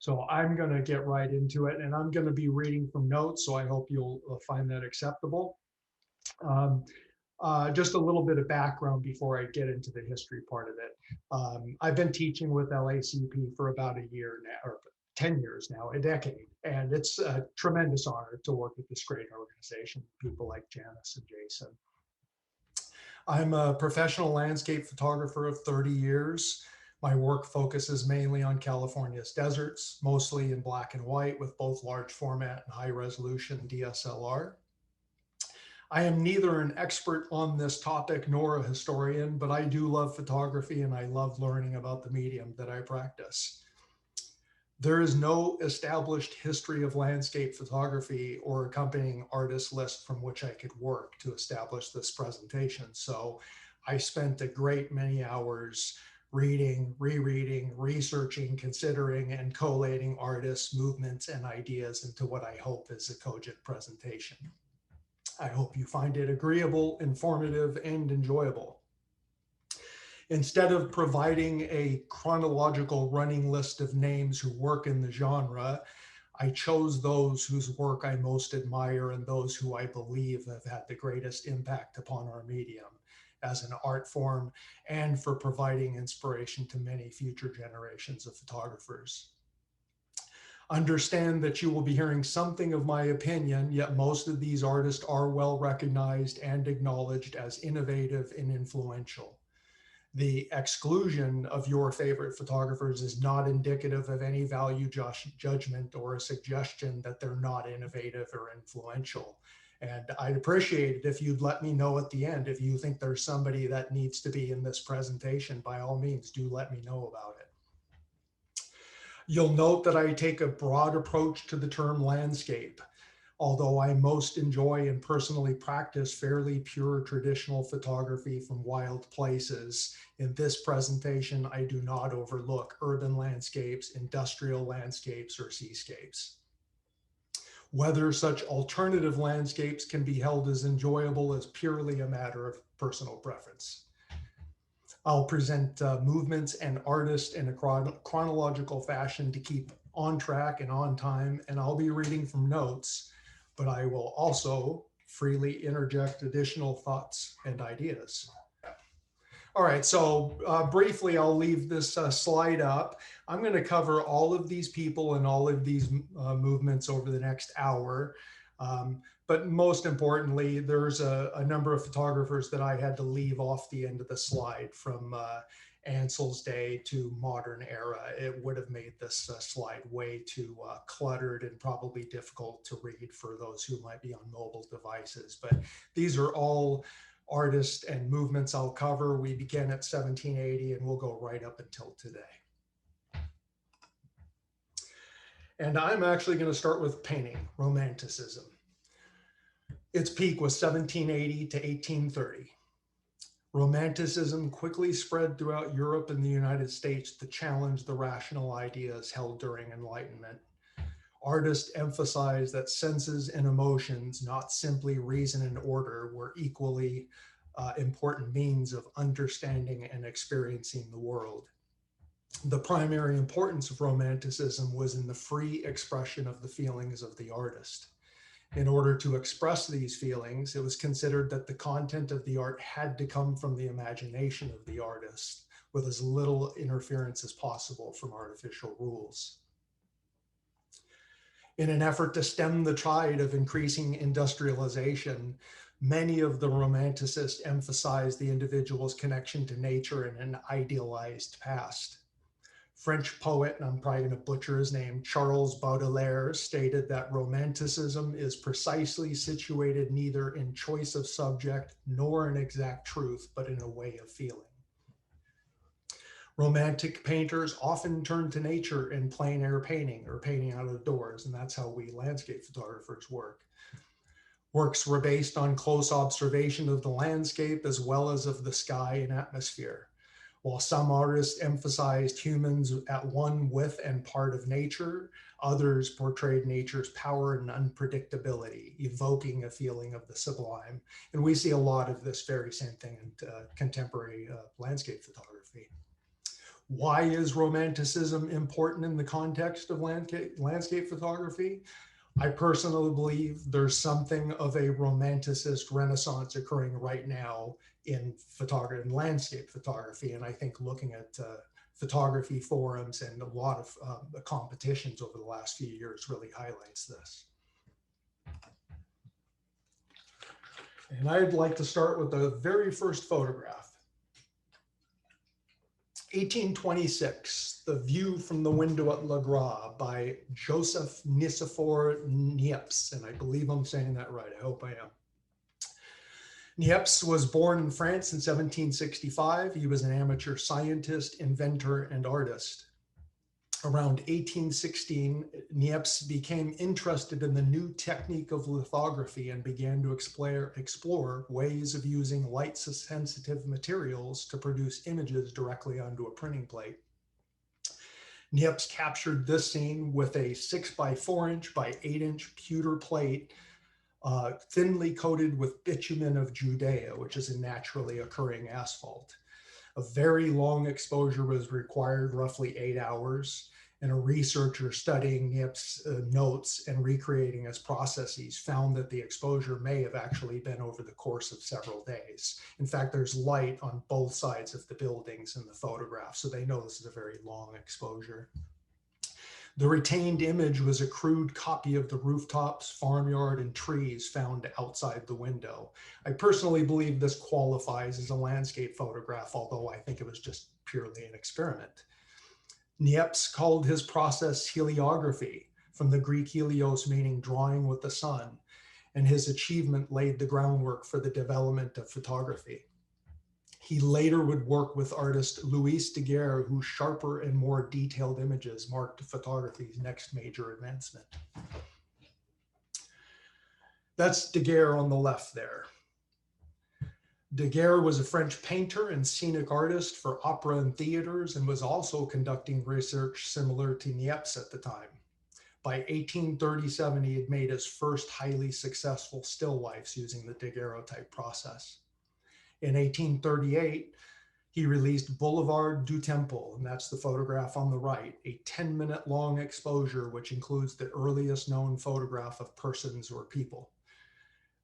So I'm going to get right into it, and I'm going to be reading from notes, so I hope you'll find that acceptable. Um, just a little bit of background before I get into the history part of it. I've been teaching with LACP for about a year now, or 10 years now, a decade, and it's a tremendous honor to work with this great organization, people like Janice and Jason. I'm a professional landscape photographer of 30 years. My work focuses mainly on California's deserts, mostly in black and white with both large format and high resolution DSLR. I am neither an expert on this topic nor a historian, but I do love photography and I love learning about the medium that I practice. There is no established history of landscape photography or accompanying artist list from which I could work to establish this presentation. So I spent a great many hours reading, rereading, researching, considering, and collating artists, movements, and ideas into what I hope is a cogent presentation. I hope you find it agreeable, informative, and enjoyable. Instead of providing a chronological running list of names who work in the genre, I chose those whose work I most admire and those who I believe have had the greatest impact upon our medium as an art form and for providing inspiration to many future generations of photographers. Understand that you will be hearing something of my opinion, yet most of these artists are well recognized and acknowledged as innovative and influential. The exclusion of your favorite photographers is not indicative of any value judgment or a suggestion that they're not innovative or influential. And I'd appreciate it if you'd let me know at the end if you think there's somebody that needs to be in this presentation. By all means, do let me know about it. You'll note that I take a broad approach to the term landscape. Although I most enjoy and personally practice fairly pure traditional photography from wild places, in this presentation, I do not overlook urban landscapes, industrial landscapes, or seascapes. Whether such alternative landscapes can be held as enjoyable is purely a matter of personal preference. I'll present movements and artists in a chronological fashion to keep on track and on time, and I'll be reading from notes, but I will also freely interject additional thoughts and ideas. All right, so briefly, I'll leave this slide up. I'm going to cover all of these people and all of these movements over the next hour. But most importantly, there's a number of photographers that I had to leave off the end of the slide from Ansel's day to modern era. It would have made this slide way too cluttered and probably difficult to read for those who might be on mobile devices. But these are all artists and movements I'll cover. We begin at 1780 and we'll go right up until today. And I'm actually going to start with painting, Romanticism. Its peak was 1780 to 1830. Romanticism quickly spread throughout Europe and the United States to challenge the rational ideas held during Enlightenment. Artists emphasized that senses and emotions, not simply reason and order, were equally important means of understanding and experiencing the world. The primary importance of Romanticism was in the free expression of the feelings of the artist. In order to express these feelings, it was considered that the content of the art had to come from the imagination of the artist, with as little interference as possible from artificial rules. In an effort to stem the tide of increasing industrialization, many of the Romanticists emphasized the individual's connection to nature in an idealized past. French poet, and I'm probably going to butcher his name, Charles Baudelaire, stated that Romanticism is precisely situated neither in choice of subject nor in exact truth, but in a way of feeling. Romantic painters often turn to nature in plein air painting or painting out of doors, and that's how we landscape photographers work. Works were based on close observation of the landscape as well as of the sky and atmosphere. While some artists emphasized humans at one with and part of nature, others portrayed nature's power and unpredictability, evoking a feeling of the sublime. And we see a lot of this very same thing in contemporary landscape photography. Why is Romanticism important in the context of landscape photography? I personally believe there's something of a Romanticist renaissance occurring right now in photography and landscape photography. And I think looking at photography forums and a lot of competitions over the last few years really highlights this. And I'd like to start with the very first photograph. 1826, The View from the Window at Le Gray by Joseph Nicephore Niepce, and I believe I'm saying that right. I hope I am. Niepce was born in France in 1765. He was an amateur scientist, inventor, and artist. Around 1816, Niepce became interested in the new technique of lithography and began to explore ways of using light-sensitive materials to produce images directly onto a printing plate. Niepce captured this scene with a 6x4" by 8" pewter plate, thinly coated with bitumen of Judea, which is a naturally occurring asphalt. A very long exposure was required, roughly 8 hours, and a researcher studying Niepce's notes and recreating his processes found that the exposure may have actually been over the course of several days. In fact, there's light on both sides of the buildings in the photograph, so they know this is a very long exposure. The retained image was a crude copy of the rooftops, farmyard, and trees found outside the window. I personally believe this qualifies as a landscape photograph, although I think it was just purely an experiment. Niepce called his process heliography, from the Greek helios meaning drawing with the sun, and his achievement laid the groundwork for the development of photography. He later would work with artist Louis Daguerre, whose sharper and more detailed images marked photography's next major advancement. That's Daguerre on the left there. Daguerre was a French painter and scenic artist for opera and theaters and was also conducting research similar to Niepce at the time. By 1837, he had made his first highly successful still lifes using the daguerreotype process. In 1838, he released Boulevard du Temple, and that's the photograph on the right, a 10-minute long exposure which includes the earliest known photograph of persons or people.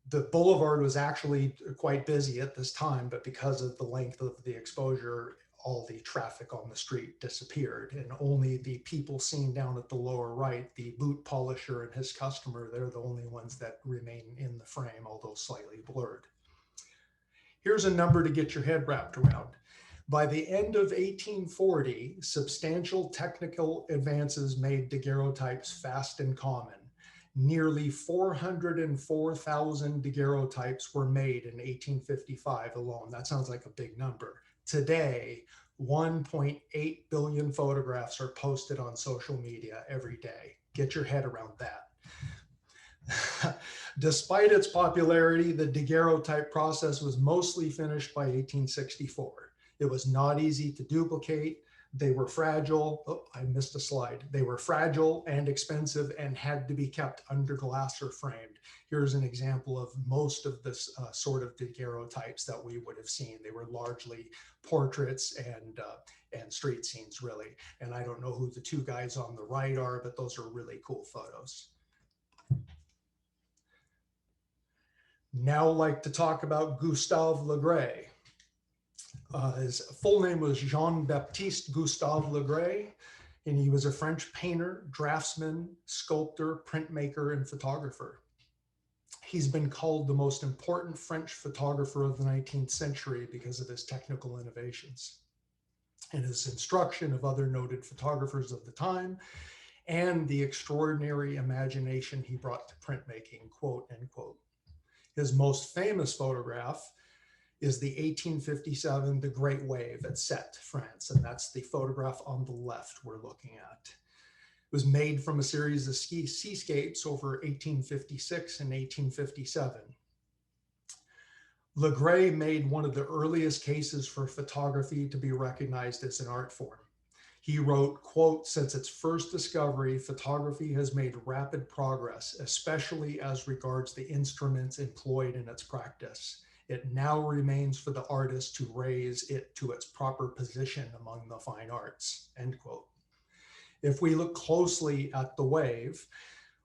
The boulevard was actually quite busy at this time, but because of the length of the exposure, all the traffic on the street disappeared, and only the people seen down at the lower right, the boot polisher and his customer, they're the only ones that remain in the frame, although slightly blurred. Here's a number to get your head wrapped around. By the end of 1840, substantial technical advances made daguerreotypes fast and common. Nearly 404,000 daguerreotypes were made in 1855 alone. That sounds like a big number. Today, 1.8 billion photographs are posted on social media every day. Get your head around that. Despite its popularity, the daguerreotype process was mostly finished by 1864. It was not easy to duplicate. They were fragile. Oh, I missed a slide. They were fragile and expensive and had to be kept under glass or framed. Here's an example of most of this sort of daguerreotypes that we would have seen. They were largely portraits and street scenes, really. And I don't know who the two guys on the right are, but those are really cool photos. Now I'd like to talk about Gustave Le Gray. His full name was Jean-Baptiste Gustave Le Gray, and he was a French painter, draftsman, sculptor, printmaker, and photographer. He's been called the most important French photographer of the 19th century because of his technical innovations and his instruction of other noted photographers of the time, and the extraordinary imagination he brought to printmaking, quote, end quote. His most famous photograph is the 1857 The Great Wave at Sète, France, and that's the photograph on the left we're looking at. It was made from a series of seascapes over 1856 and 1857. Le Gray made one of the earliest cases for photography to be recognized as an art form. He wrote, quote, "Since its first discovery, photography has made rapid progress, especially as regards the instruments employed in its practice. It now remains for the artist to raise it to its proper position among the fine arts, end quote. If we look closely at the wave,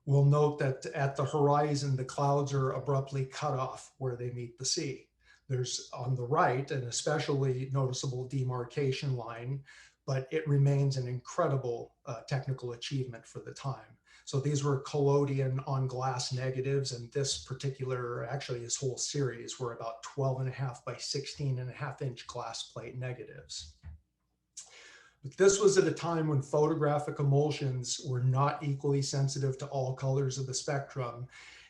we'll note that at the horizon, the clouds are abruptly cut off where they meet the sea. There's on the right an especially noticeable demarcation line, but it remains an incredible technical achievement for the time. So these were collodion on glass negatives, and this particular, actually this whole series, were about 12.5 by 16.5 inch glass plate negatives. But this was at a time when photographic emulsions were not equally sensitive to all colors of the spectrum,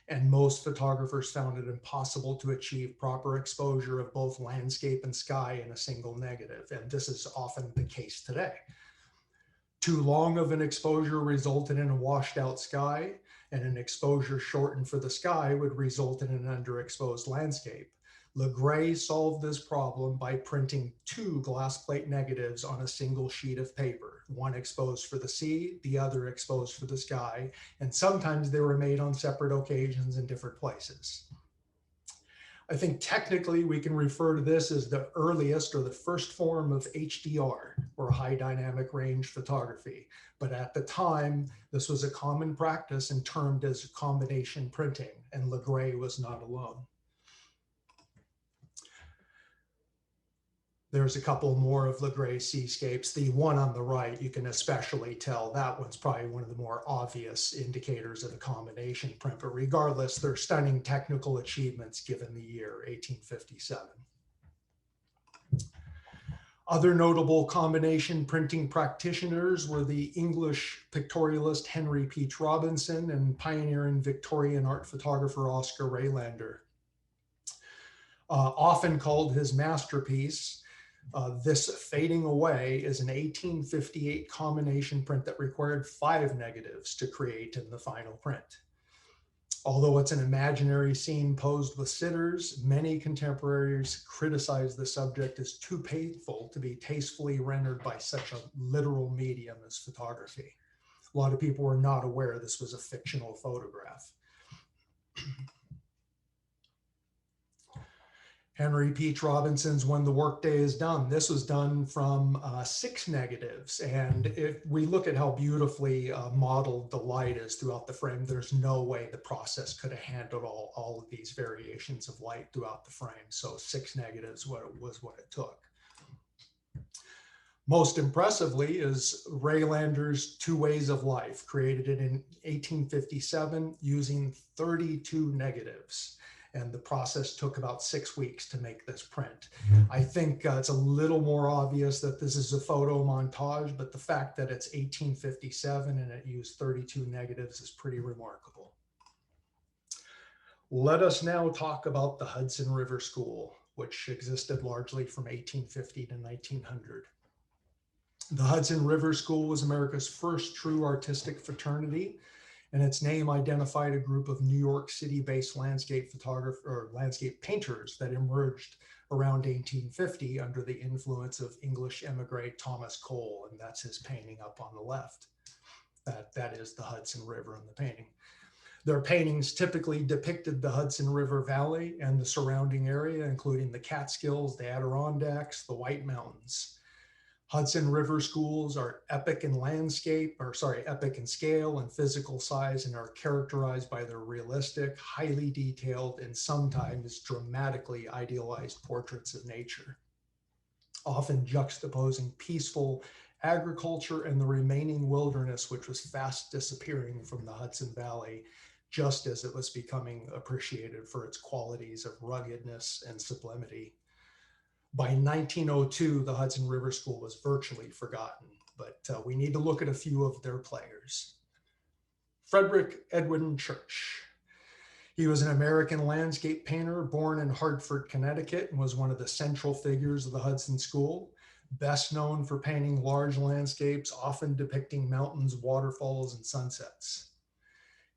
and most photographers found it impossible to achieve proper exposure of both landscape and sky in a single negative. And this is often the case today. Too long of an exposure resulted in a washed out sky, and an exposure shortened for the sky would result in an underexposed landscape. Le Gray solved this problem by printing 2 glass plate negatives on a single sheet of paper, one exposed for the sea, the other exposed for the sky, and sometimes they were made on separate occasions in different places. I think technically we can refer to this as the earliest or the first form of HDR, or high dynamic range photography. But at the time, this was a common practice and termed as combination printing, and Le Gray was not alone. There's a couple more of Le Gray's seascapes. The one on the right, you can especially tell that one's probably one of the more obvious indicators of a combination print, but regardless, they're stunning technical achievements given the year 1857. Other notable combination printing practitioners were the English pictorialist Henry Petre Robinson and pioneering Victorian art photographer Oscar Raylander. Often called his masterpiece, This Fading Away is an 1858 combination print that required 5 negatives to create in the final print. Although it's an imaginary scene posed with sitters, many contemporaries criticize the subject as too painful to be tastefully rendered by such a literal medium as photography. A lot of people were not aware this was a fictional photograph. Henry Petre Robinson's When the Workday is Done. This was done from 6 negatives. And if we look at how beautifully modeled the light is throughout the frame, there's no way the process could have handled all of these variations of light throughout the frame. So 6 negatives was what it took. Most impressively is Raylander's Two Ways of Life, created in 1857 using 32 negatives. And the process took about 6 weeks to make this print. I think it's a little more obvious that this is a photo montage, but the fact that it's 1857 and it used 32 negatives is pretty remarkable. Let us now talk about the Hudson River School, which existed largely from 1850 to 1900. The Hudson River School was America's first true artistic fraternity, and its name identified a group of New York City-based landscape photographers or landscape painters that emerged around 1850 under the influence of English emigre Thomas Cole, and that's his painting up on the left. That is the Hudson River in the painting. Their paintings typically depicted the Hudson River Valley and the surrounding area, including the Catskills, the Adirondacks, the White Mountains. Hudson River schools are epic in scale and physical size, and are characterized by their realistic, highly detailed, and sometimes dramatically idealized portraits of nature, often juxtaposing peaceful agriculture and the remaining wilderness, which was fast disappearing from the Hudson Valley, just as it was becoming appreciated for its qualities of ruggedness and sublimity. By 1902, the Hudson River School was virtually forgotten, but we need to look at a few of their players. Frederick Edwin Church. He was an American landscape painter born in Hartford, Connecticut, and was one of the central figures of the Hudson School, best known for painting large landscapes, often depicting mountains, waterfalls, and sunsets.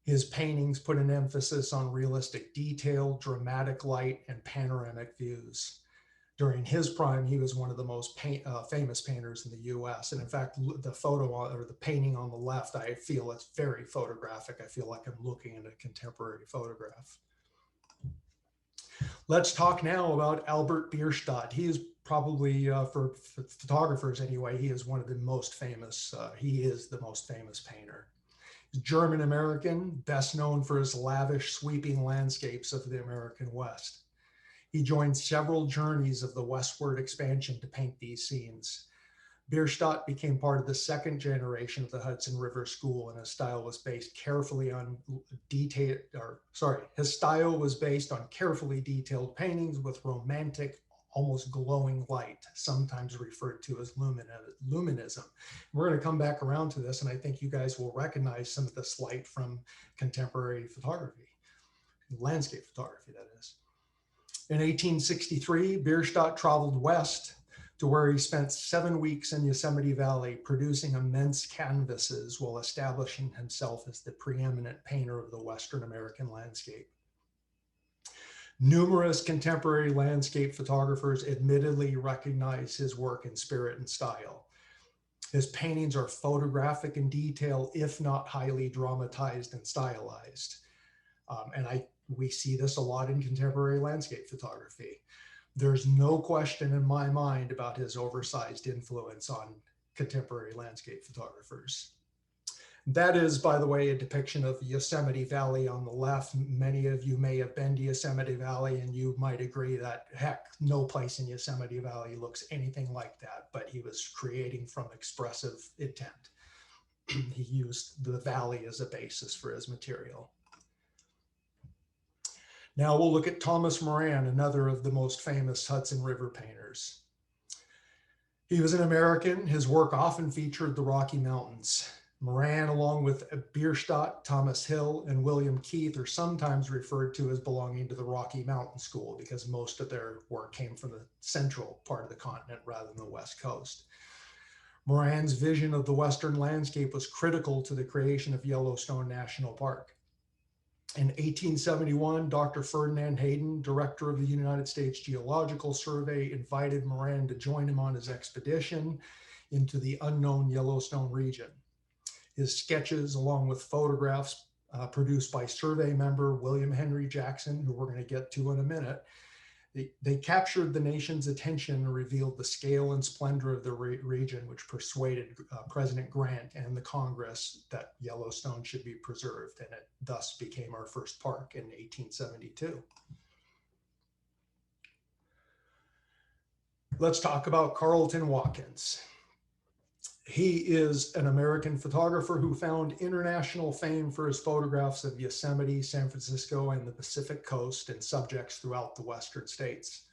His paintings put an emphasis on realistic detail, dramatic light, and panoramic views. During his prime, he was one of the most famous painters in the US. And in fact, the photo or the painting on the left, I feel it's very photographic. I feel like I'm looking at a contemporary photograph. Let's talk now about Albert Bierstadt. He is probably, for photographers anyway, he is one of the most famous, he is the most famous painter. German American, best known for his lavish, sweeping landscapes of the American West. He joined several journeys of the westward expansion to paint these scenes. Bierstadt became part of the second generation of the Hudson River School, and his style was based carefully on his style was based on carefully detailed paintings with romantic, almost glowing light, sometimes referred to as luminism. We're going to come back around to this, and I think you guys will recognize some of this light from contemporary photography, landscape photography, that is. In 1863, Bierstadt traveled west to where he spent 7 weeks in Yosemite Valley producing immense canvases while establishing himself as the preeminent painter of the Western American landscape. Numerous contemporary landscape photographers admittedly recognize his work in spirit and style. His paintings are photographic in detail, if not highly dramatized and stylized. We see this a lot in contemporary landscape photography. There's no question in my mind about his oversized influence on contemporary landscape photographers. That is, by the way, a depiction of Yosemite Valley on the left. Many of you may have been to Yosemite Valley, and you might agree that, heck, no place in Yosemite Valley looks anything like that, but he was creating from expressive intent. He used the valley as a basis for his material. Now we'll look at Thomas Moran, another of the most famous Hudson River painters. He was an American. His work often featured the Rocky Mountains. Moran, along with Bierstadt, Thomas Hill, and William Keith, are sometimes referred to as belonging to the Rocky Mountain School because most of their work came from the central part of the continent rather than the West Coast. Moran's vision of the Western landscape was critical to the creation of Yellowstone National Park. In 1871, Dr. Ferdinand Hayden, director of the United States Geological Survey, invited Moran to join him on his expedition into the unknown Yellowstone region. His sketches, along with photographs produced by survey member William Henry Jackson, who we're going to get to in a minute, they captured the nation's attention and revealed the scale and splendor of the region, which persuaded President Grant and the Congress that Yellowstone should be preserved, and it thus became our first park in 1872. Let's talk about Clayton Watkins. He is an American photographer who found international fame for his photographs of Yosemite, San Francisco, and the Pacific Coast and subjects throughout the Western states.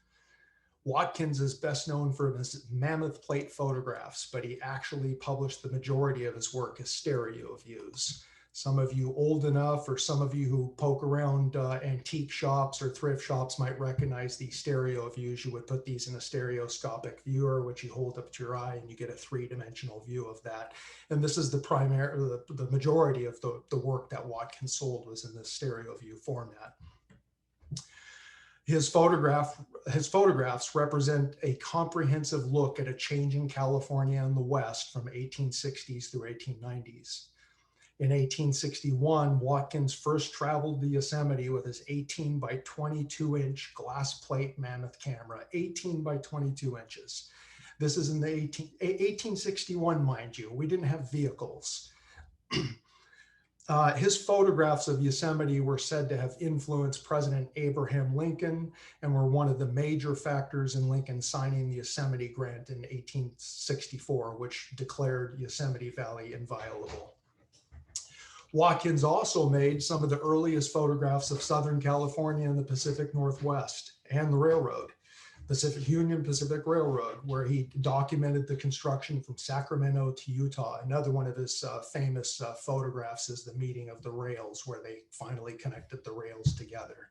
Watkins is best known for his mammoth plate photographs, but he actually published the majority of his work as stereo views. Some of you old enough, or some of you who poke around antique shops or thrift shops might recognize these stereo views. You would put these in a stereoscopic viewer, which you hold up to your eye, and you get a three-dimensional view of that. And this is the majority of the work that Watkins sold was in this stereo view format. His photographs represent a comprehensive look at a changing California and the West from 1860s through 1890s. In 1861, Watkins first traveled to Yosemite with his 18 by 22 inch glass plate mammoth camera, 18 by 22 inches. This is in the 1861, mind you. We didn't have vehicles. His photographs of Yosemite were said to have influenced President Abraham Lincoln and were one of the major factors in Lincoln signing the Yosemite Grant in 1864, which declared Yosemite Valley inviolable. Watkins also made some of the earliest photographs of Southern California and the Pacific Northwest and the railroad, Union Pacific Railroad, where he documented the construction from Sacramento to Utah. Another one of his famous photographs is the meeting of the rails, where they finally connected the rails together.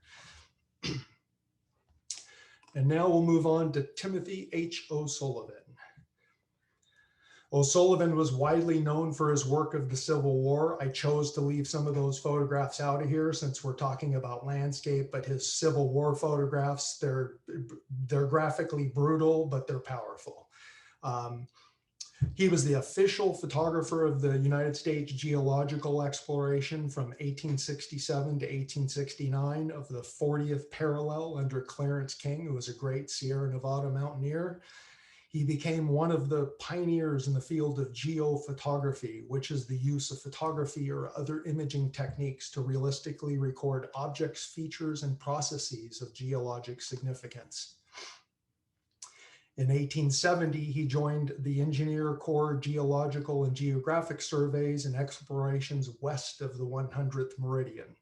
And now we'll move on to Timothy H. O'Sullivan. O'Sullivan was widely known for his work of the Civil War. I chose to leave some of those photographs out of here since we're talking about landscape, but his Civil War photographs, they're graphically brutal, but they're powerful. He was the official photographer of the United States geological exploration from 1867 to 1869 of the 40th parallel under Clarence King, who was a great Sierra Nevada mountaineer. He became one of the pioneers in the field of geophotography, which is the use of photography or other imaging techniques to realistically record objects, features, and processes of geologic significance. In 1870, he joined the Engineer Corps Geological and Geographic Surveys and explorations west of the 100th meridian.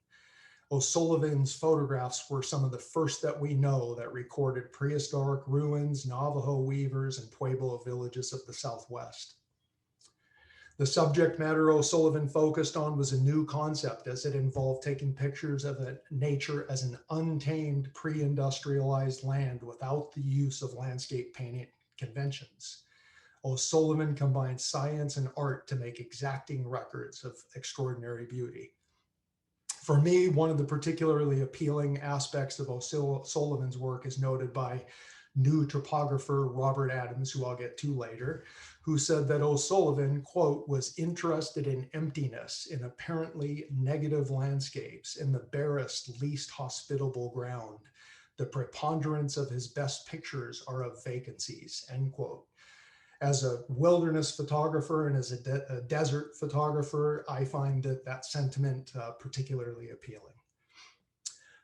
O'Sullivan's photographs were some of the first that we know that recorded prehistoric ruins, Navajo weavers, and Pueblo villages of the Southwest. The subject matter O'Sullivan focused on was a new concept, as it involved taking pictures of nature as an untamed pre-industrialized land without the use of landscape painting conventions. O'Sullivan combined science and art to make exacting records of extraordinary beauty. For me, one of the particularly appealing aspects of O'Sullivan's work is noted by new topographer Robert Adams, who I'll get to later, who said that O'Sullivan, quote, was interested in emptiness, in apparently negative landscapes, in the barest, least hospitable ground. The preponderance of his best pictures are of vacancies, end quote. As a wilderness photographer and as a desert photographer, I find that sentiment particularly appealing.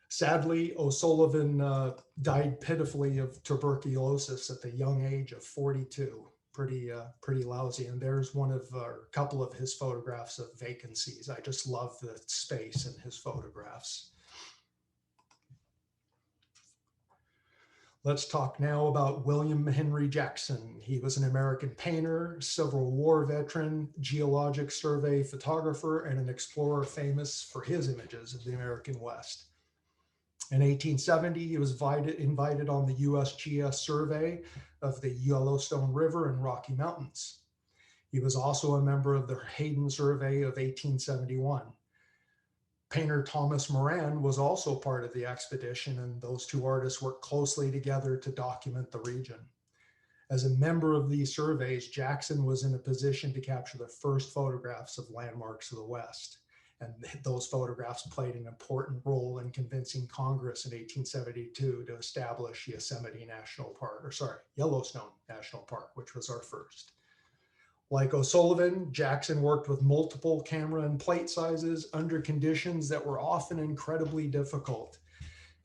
Sadly, O'Sullivan died pitifully of tuberculosis at the young age of 42. Pretty lousy. And there's one of a couple of his photographs of vacancies. I just love the space in his photographs. Let's talk now about William Henry Jackson. He was an American painter, Civil War veteran, geologic survey photographer, and an explorer famous for his images of the American West. In 1870, he was invited on the USGS survey of the Yellowstone River and Rocky Mountains. He was also a member of the Hayden survey of 1871. Painter Thomas Moran was also part of the expedition, and those two artists worked closely together to document the region. As a member of these surveys, Jackson was in a position to capture the first photographs of landmarks of the West. And those photographs played an important role in convincing Congress in 1872 to establish Yellowstone National Park, which was our first. Like O'Sullivan, Jackson worked with multiple camera and plate sizes under conditions that were often incredibly difficult.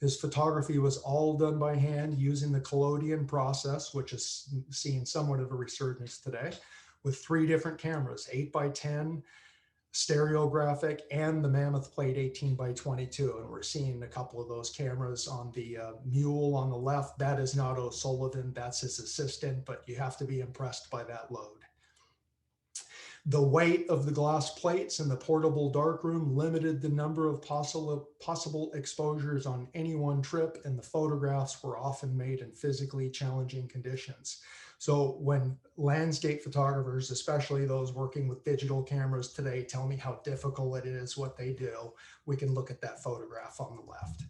His photography was all done by hand using the collodion process, which is seeing somewhat of a resurgence today, with 3 different cameras, 8x10, stereographic, and the Mammoth Plate 18x22. And we're seeing a couple of those cameras on the mule on the left. That is not O'Sullivan, that's his assistant, but you have to be impressed by that load. The weight of the glass plates in the portable darkroom limited the number of possible exposures on any one trip, and the photographs were often made in physically challenging conditions. So when landscape photographers, especially those working with digital cameras today, tell me how difficult it is what they do, we can look at that photograph on the left.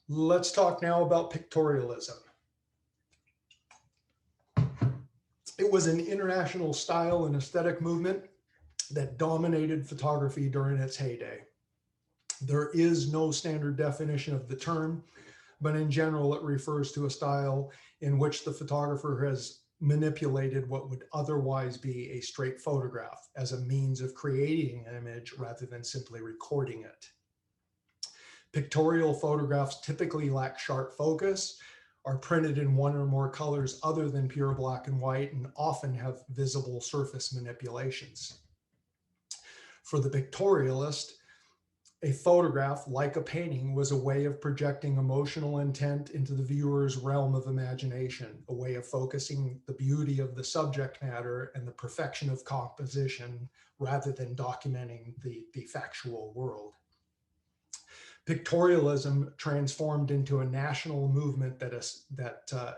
Let's talk now about pictorialism. It was an international style and aesthetic movement that dominated photography during its heyday. There is no standard definition of the term, but in general, it refers to a style in which the photographer has manipulated what would otherwise be a straight photograph as a means of creating an image rather than simply recording it. Pictorial photographs typically lack sharp focus, are printed in one or more colors other than pure black and white, and often have visible surface manipulations. For the pictorialist, a photograph, like a painting, was a way of projecting emotional intent into the viewer's realm of imagination, a way of focusing the beauty of the subject matter and the perfection of composition rather than documenting the factual world. Pictorialism transformed into a national movement that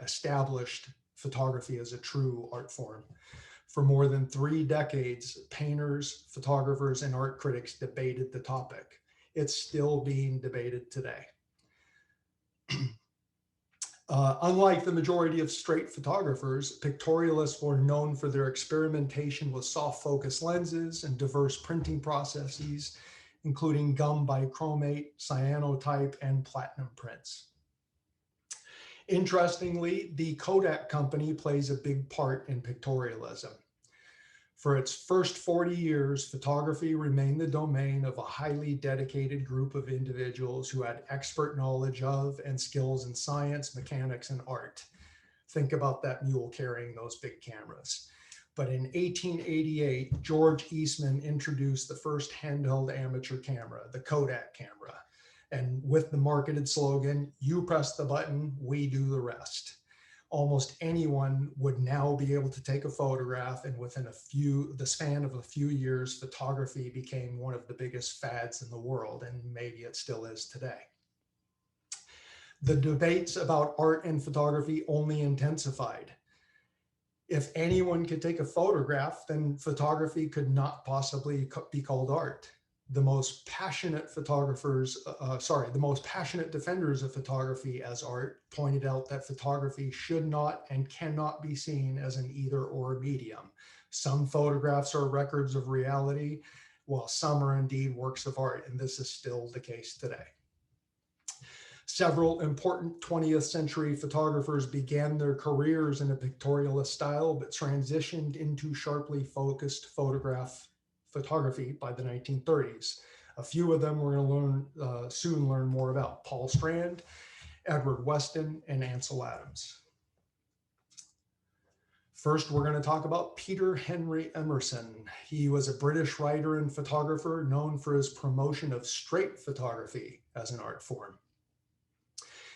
established photography as a true art form. For more than 3 decades, painters, photographers, and art critics debated the topic. It's still being debated today. Unlike the majority of straight photographers, pictorialists were known for their experimentation with soft focus lenses and diverse printing processes, including gum bichromate, cyanotype, and platinum prints. Interestingly, the Kodak company plays a big part in pictorialism. For its first 40 years, photography remained the domain of a highly dedicated group of individuals who had expert knowledge of and skills in science, mechanics, and art. Think about that mule carrying those big cameras. But in 1888, George Eastman introduced the first handheld amateur camera, the Kodak camera. And with the marketed slogan, "You press the button, we do the rest." Almost anyone would now be able to take a photograph, and within the span of a few years, photography became one of the biggest fads in the world, and maybe it still is today. The debates about art and photography only intensified. If anyone could take a photograph, then photography could not possibly be called art. The most passionate defenders of photography as art pointed out that photography should not and cannot be seen as an either or medium. Some photographs are records of reality, while some are indeed works of art, and this is still the case today. Several important 20th century photographers began their careers in a pictorialist style, but transitioned into sharply focused photography by the 1930s. A few of them we're going to soon learn more about: Paul Strand, Edward Weston, and Ansel Adams. First, we're going to talk about Peter Henry Emerson. He was a British writer and photographer known for his promotion of straight photography as an art form.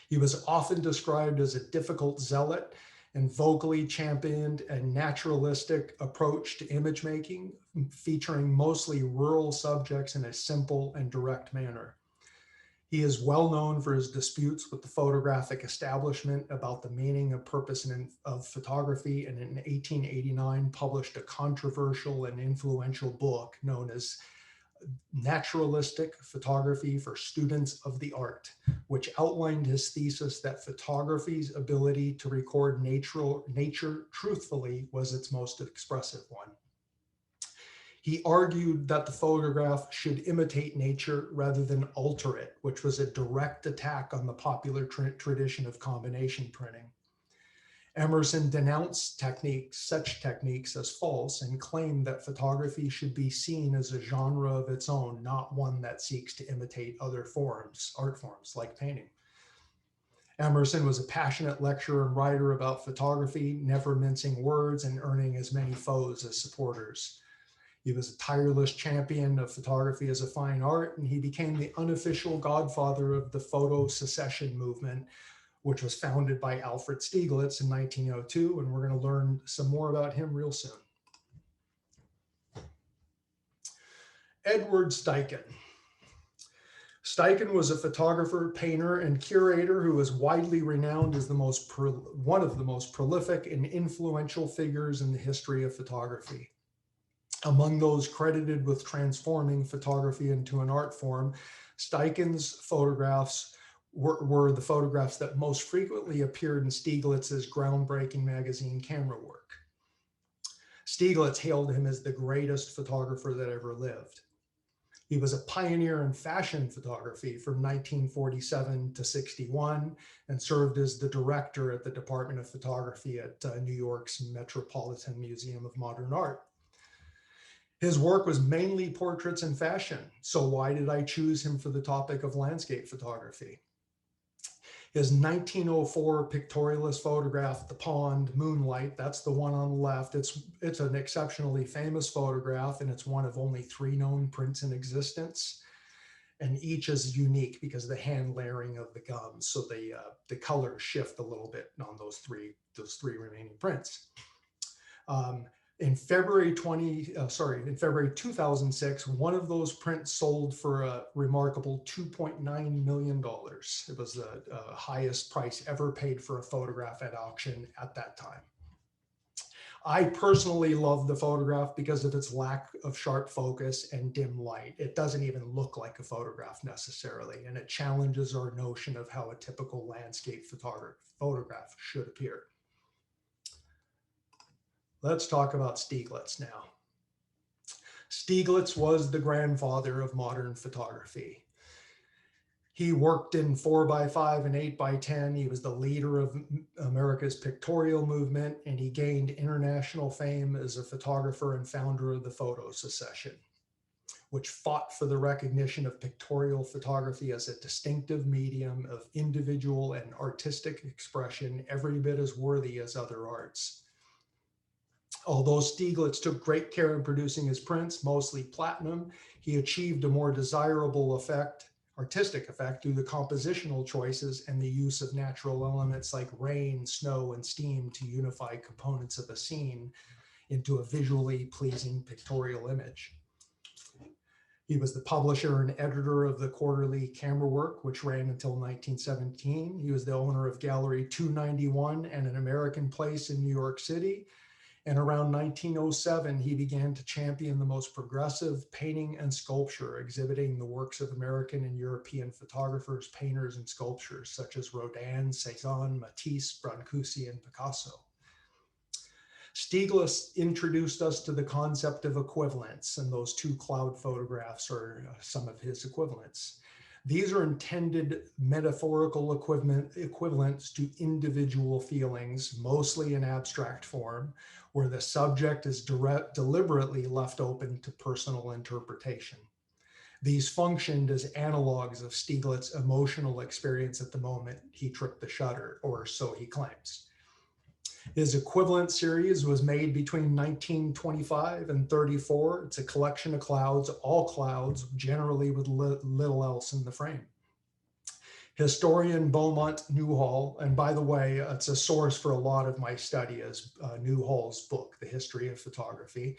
He was often described as a difficult zealot and vocally championed a naturalistic approach to image making, featuring mostly rural subjects in a simple and direct manner. He is well known for his disputes with the photographic establishment about the meaning and purpose of photography, and in 1889 published a controversial and influential book known as Naturalistic Photography for Students of the Art, which outlined his thesis that photography's ability to record nature truthfully was its most expressive one. He argued that the photograph should imitate nature rather than alter it, which was a direct attack on the popular tradition of combination printing. Emerson denounced such techniques as false, and claimed that photography should be seen as a genre of its own, not one that seeks to imitate other art forms like painting. Emerson was a passionate lecturer and writer about photography, never mincing words and earning as many foes as supporters. He was a tireless champion of photography as a fine art, and he became the unofficial godfather of the photo secession movement, which was founded by Alfred Stieglitz in 1902, and we're going to learn some more about him real soon. Edward Steichen. Steichen was a photographer, painter, and curator who was widely renowned as one of the most prolific and influential figures in the history of photography. Among those credited with transforming photography into an art form, Steichen's photographs were the photographs that most frequently appeared in Stieglitz's groundbreaking magazine Camera Work. Stieglitz hailed him as the greatest photographer that ever lived. He was a pioneer in fashion photography from 1947 to 61 and served as the director at the Department of Photography at New York's Metropolitan Museum of Modern Art. His work was mainly portraits and fashion, so why did I choose him for the topic of landscape photography? His 1904 pictorialist photograph, The Pond, Moonlight, that's the one on the left. It's an exceptionally famous photograph, and it's one of only 3 known prints in existence. And each is unique because of the hand layering of the gums, so the colors shift a little bit on those three remaining prints. In February 2006, one of those prints sold for a remarkable $2.9 million. It was the highest price ever paid for a photograph at auction at that time. I personally love the photograph because of its lack of sharp focus and dim light. It doesn't even look like a photograph necessarily, and it challenges our notion of how a typical landscape photograph should appear. Let's talk about Stieglitz now. Stieglitz was the grandfather of modern photography. He worked in 4x5 and 8x10. He was the leader of America's pictorial movement, and he gained international fame as a photographer and founder of the Photo Secession, which fought for the recognition of pictorial photography as a distinctive medium of individual and artistic expression, every bit as worthy as other arts. Although Stieglitz took great care in producing his prints, mostly platinum, he achieved a more desirable artistic effect through the compositional choices and the use of natural elements like rain, snow, and steam to unify components of a scene into a visually pleasing pictorial image. He was the publisher and editor of the quarterly Camera Work, which ran until 1917. He was the owner of Gallery 291 and An American Place in New York City. And around 1907, he began to champion the most progressive painting and sculpture, exhibiting the works of American and European photographers, painters, and sculptors, such as Rodin, Cézanne, Matisse, Brancusi, and Picasso. Stieglitz introduced us to the concept of equivalence, and those two cloud photographs are some of his equivalents. These are intended metaphorical equivalents to individual feelings, mostly in abstract form, where the subject is deliberately left open to personal interpretation. These functioned as analogs of Stieglitz's emotional experience at the moment he tripped the shutter, or so he claims. His equivalent series was made between 1925 and 34. It's a collection of clouds, all clouds, generally with little else in the frame. Historian Beaumont Newhall, and by the way, it's a source for a lot of my study, is Newhall's book, The History of Photography.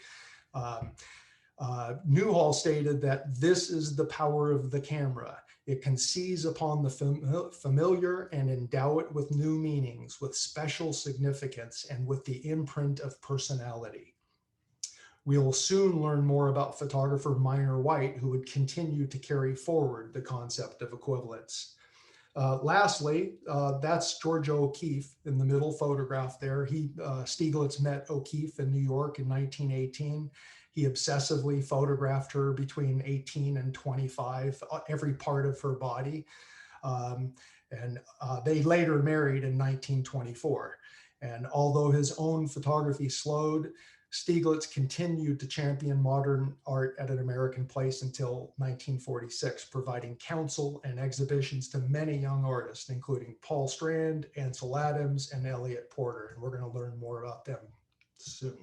Newhall stated that this is the power of the camera. It can seize upon the familiar and endow it with new meanings, with special significance, and with the imprint of personality. We will soon learn more about photographer Minor White, who would continue to carry forward the concept of equivalence. Lastly, that's Georgia O'Keeffe in the middle photograph there. Stieglitz met O'Keeffe in New York in 1918. He obsessively photographed her between 18 and 25, every part of her body. They later married in 1924. And although his own photography slowed, Stieglitz continued to champion modern art at An American Place until 1946, providing counsel and exhibitions to many young artists, including Paul Strand, Ansel Adams, and Elliott Porter. And we're going to learn more about them soon.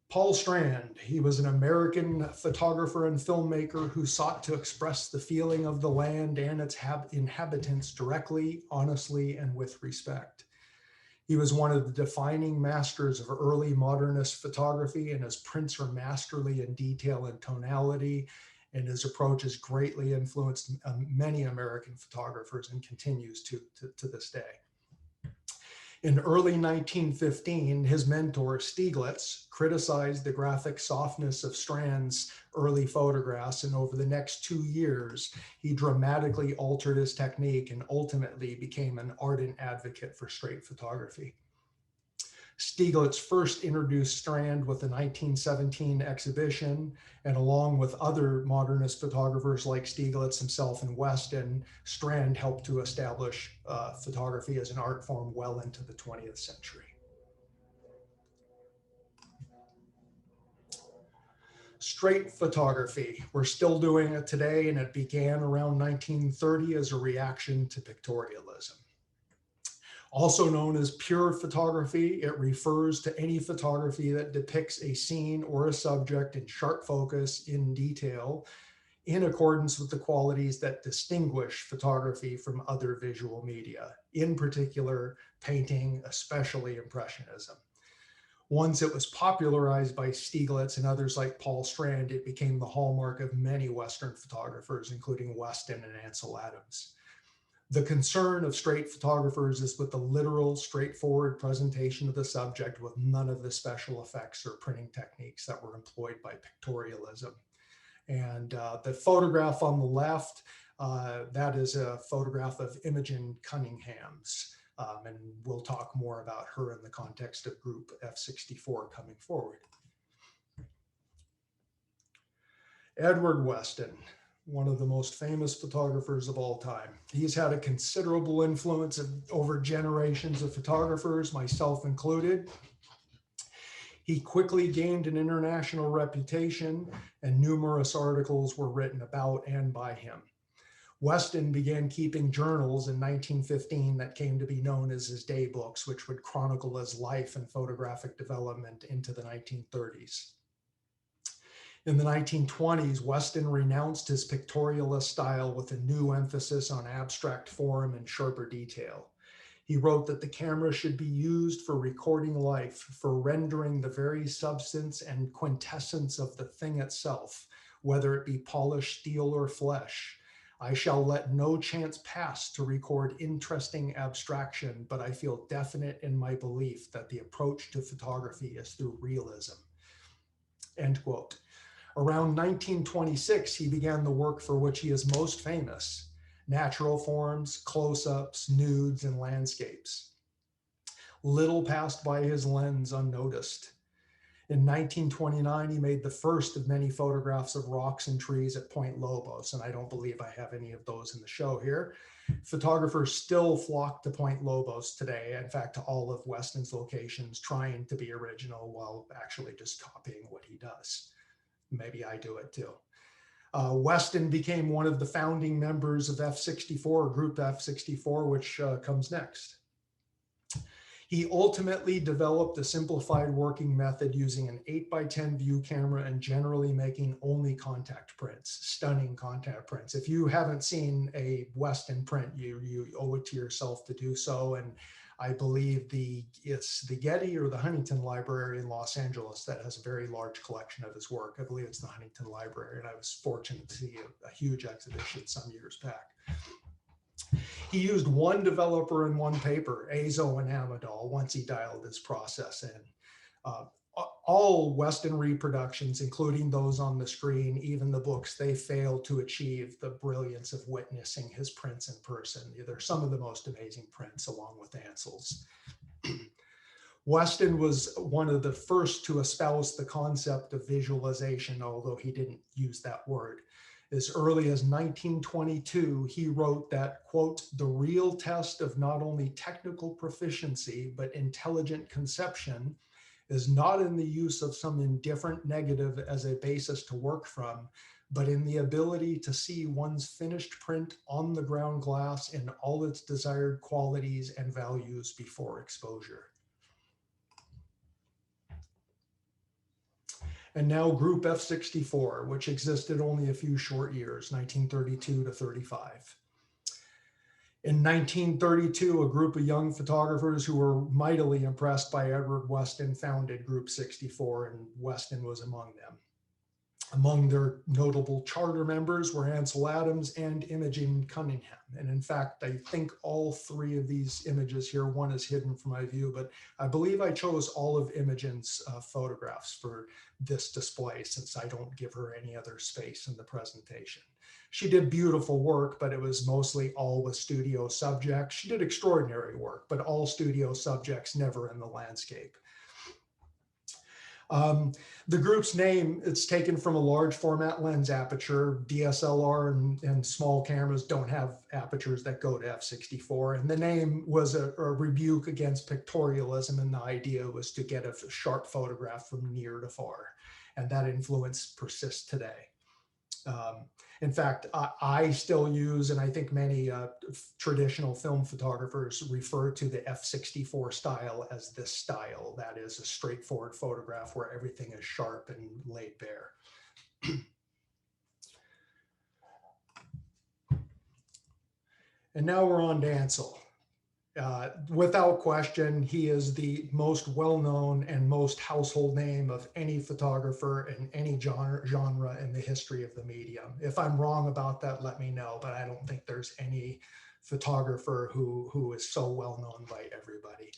Paul Strand, he was an American photographer and filmmaker who sought to express the feeling of the land and its inhabitants directly, honestly, and with respect. He was one of the defining masters of early modernist photography, and his prints are masterly in detail and tonality, and his approach has greatly influenced many American photographers and continues to this day. In early 1915, his mentor, Stieglitz, criticized the graphic softness of Strand's early photographs, and over the next 2 years, he dramatically altered his technique and ultimately became an ardent advocate for straight photography. Stieglitz first introduced Strand with the 1917 exhibition, and along with other modernist photographers like Stieglitz himself and Weston, Strand helped to establish photography as an art form well into the 20th century. Straight photography, we're still doing it today, and it began around 1930 as a reaction to pictorialism. Also known as pure photography, it refers to any photography that depicts a scene or a subject in sharp focus, in detail, in accordance with the qualities that distinguish photography from other visual media, in particular, painting, especially Impressionism. Once it was popularized by Stieglitz and others like Paul Strand, it became the hallmark of many Western photographers, including Weston and Ansel Adams. The concern of straight photographers is with the literal, straightforward presentation of the subject with none of the special effects or printing techniques that were employed by pictorialism. And the photograph on the left, that is a photograph of Imogen Cunningham's. And we'll talk more about her in the context of group F64 coming forward. Edward Weston, one of the most famous photographers of all time. He's had a considerable influence over generations of photographers, myself included. He quickly gained an international reputation, and numerous articles were written about and by him. Weston began keeping journals in 1915 that came to be known as his day books, which would chronicle his life and photographic development into the 1930s. In the 1920s, Weston renounced his pictorialist style with a new emphasis on abstract form and sharper detail. He wrote that the camera should be used for recording life, for rendering the very substance and quintessence of the thing itself, whether it be polished steel or flesh. I shall let no chance pass to record interesting abstraction, but I feel definite in my belief that the approach to photography is through realism. End quote. Around 1926, he began the work for which he is most famous: natural forms, close-ups, nudes, and landscapes. Little passed by his lens unnoticed. In 1929, he made the first of many photographs of rocks and trees at Point Lobos, and I don't believe I have any of those in the show here. Photographers still flock to Point Lobos today, in fact, to all of Weston's locations, trying to be original while actually just copying what he does. Maybe I do it too. Weston became one of the founding members of F64, Group F64, which comes next. He ultimately developed a simplified working method using an 8x10 view camera and generally making only contact prints, stunning contact prints. If you haven't seen a Weston print, you owe it to yourself to do so. And I believe it's the Getty or the Huntington Library in Los Angeles that has a very large collection of his work. I believe it's the Huntington Library, and I was fortunate to see a huge exhibition some years back. He used one developer and one paper, Azo and Amadol, once he dialed his process in. All Weston reproductions, including those on the screen, even the books, they failed to achieve the brilliance of witnessing his prints in person. They're some of the most amazing prints, along with Ansel's. Weston was one of the first to espouse the concept of visualization, although he didn't use that word. As early as 1922, he wrote that, quote, "The real test of not only technical proficiency, but intelligent conception is not in the use of some indifferent negative as a basis to work from, but in the ability to see one's finished print on the ground glass in all its desired qualities and values before exposure." And now Group F64, which existed only a few short years, 1932 to 35. In 1932, a group of young photographers who were mightily impressed by Edward Weston founded Group 64, and Weston was among them. Among their notable charter members were Ansel Adams and Imogen Cunningham. And in fact, I think all three of these images here, one is hidden from my view, but I believe I chose all of Imogen's photographs for this display since I don't give her any other space in the presentation. She did beautiful work, but it was mostly all with studio subjects. She did extraordinary work, but all studio subjects, never in the landscape. The group's name, it's taken from a large format lens aperture. DSLR and small cameras don't have apertures that go to f/64. And the name was a rebuke against pictorialism. And the idea was to get a sharp photograph from near to far. And that influence persists today. In fact, I still use, and I think many traditional film photographers refer to the f/64 style as this style. That is a straightforward photograph where everything is sharp and laid bare. And now we're on to Ansel. Without question, he is the most well-known and most household name of any photographer in any genre in the history of the medium. If I'm wrong about that, let me know, but I don't think there's any photographer who is so well known by everybody.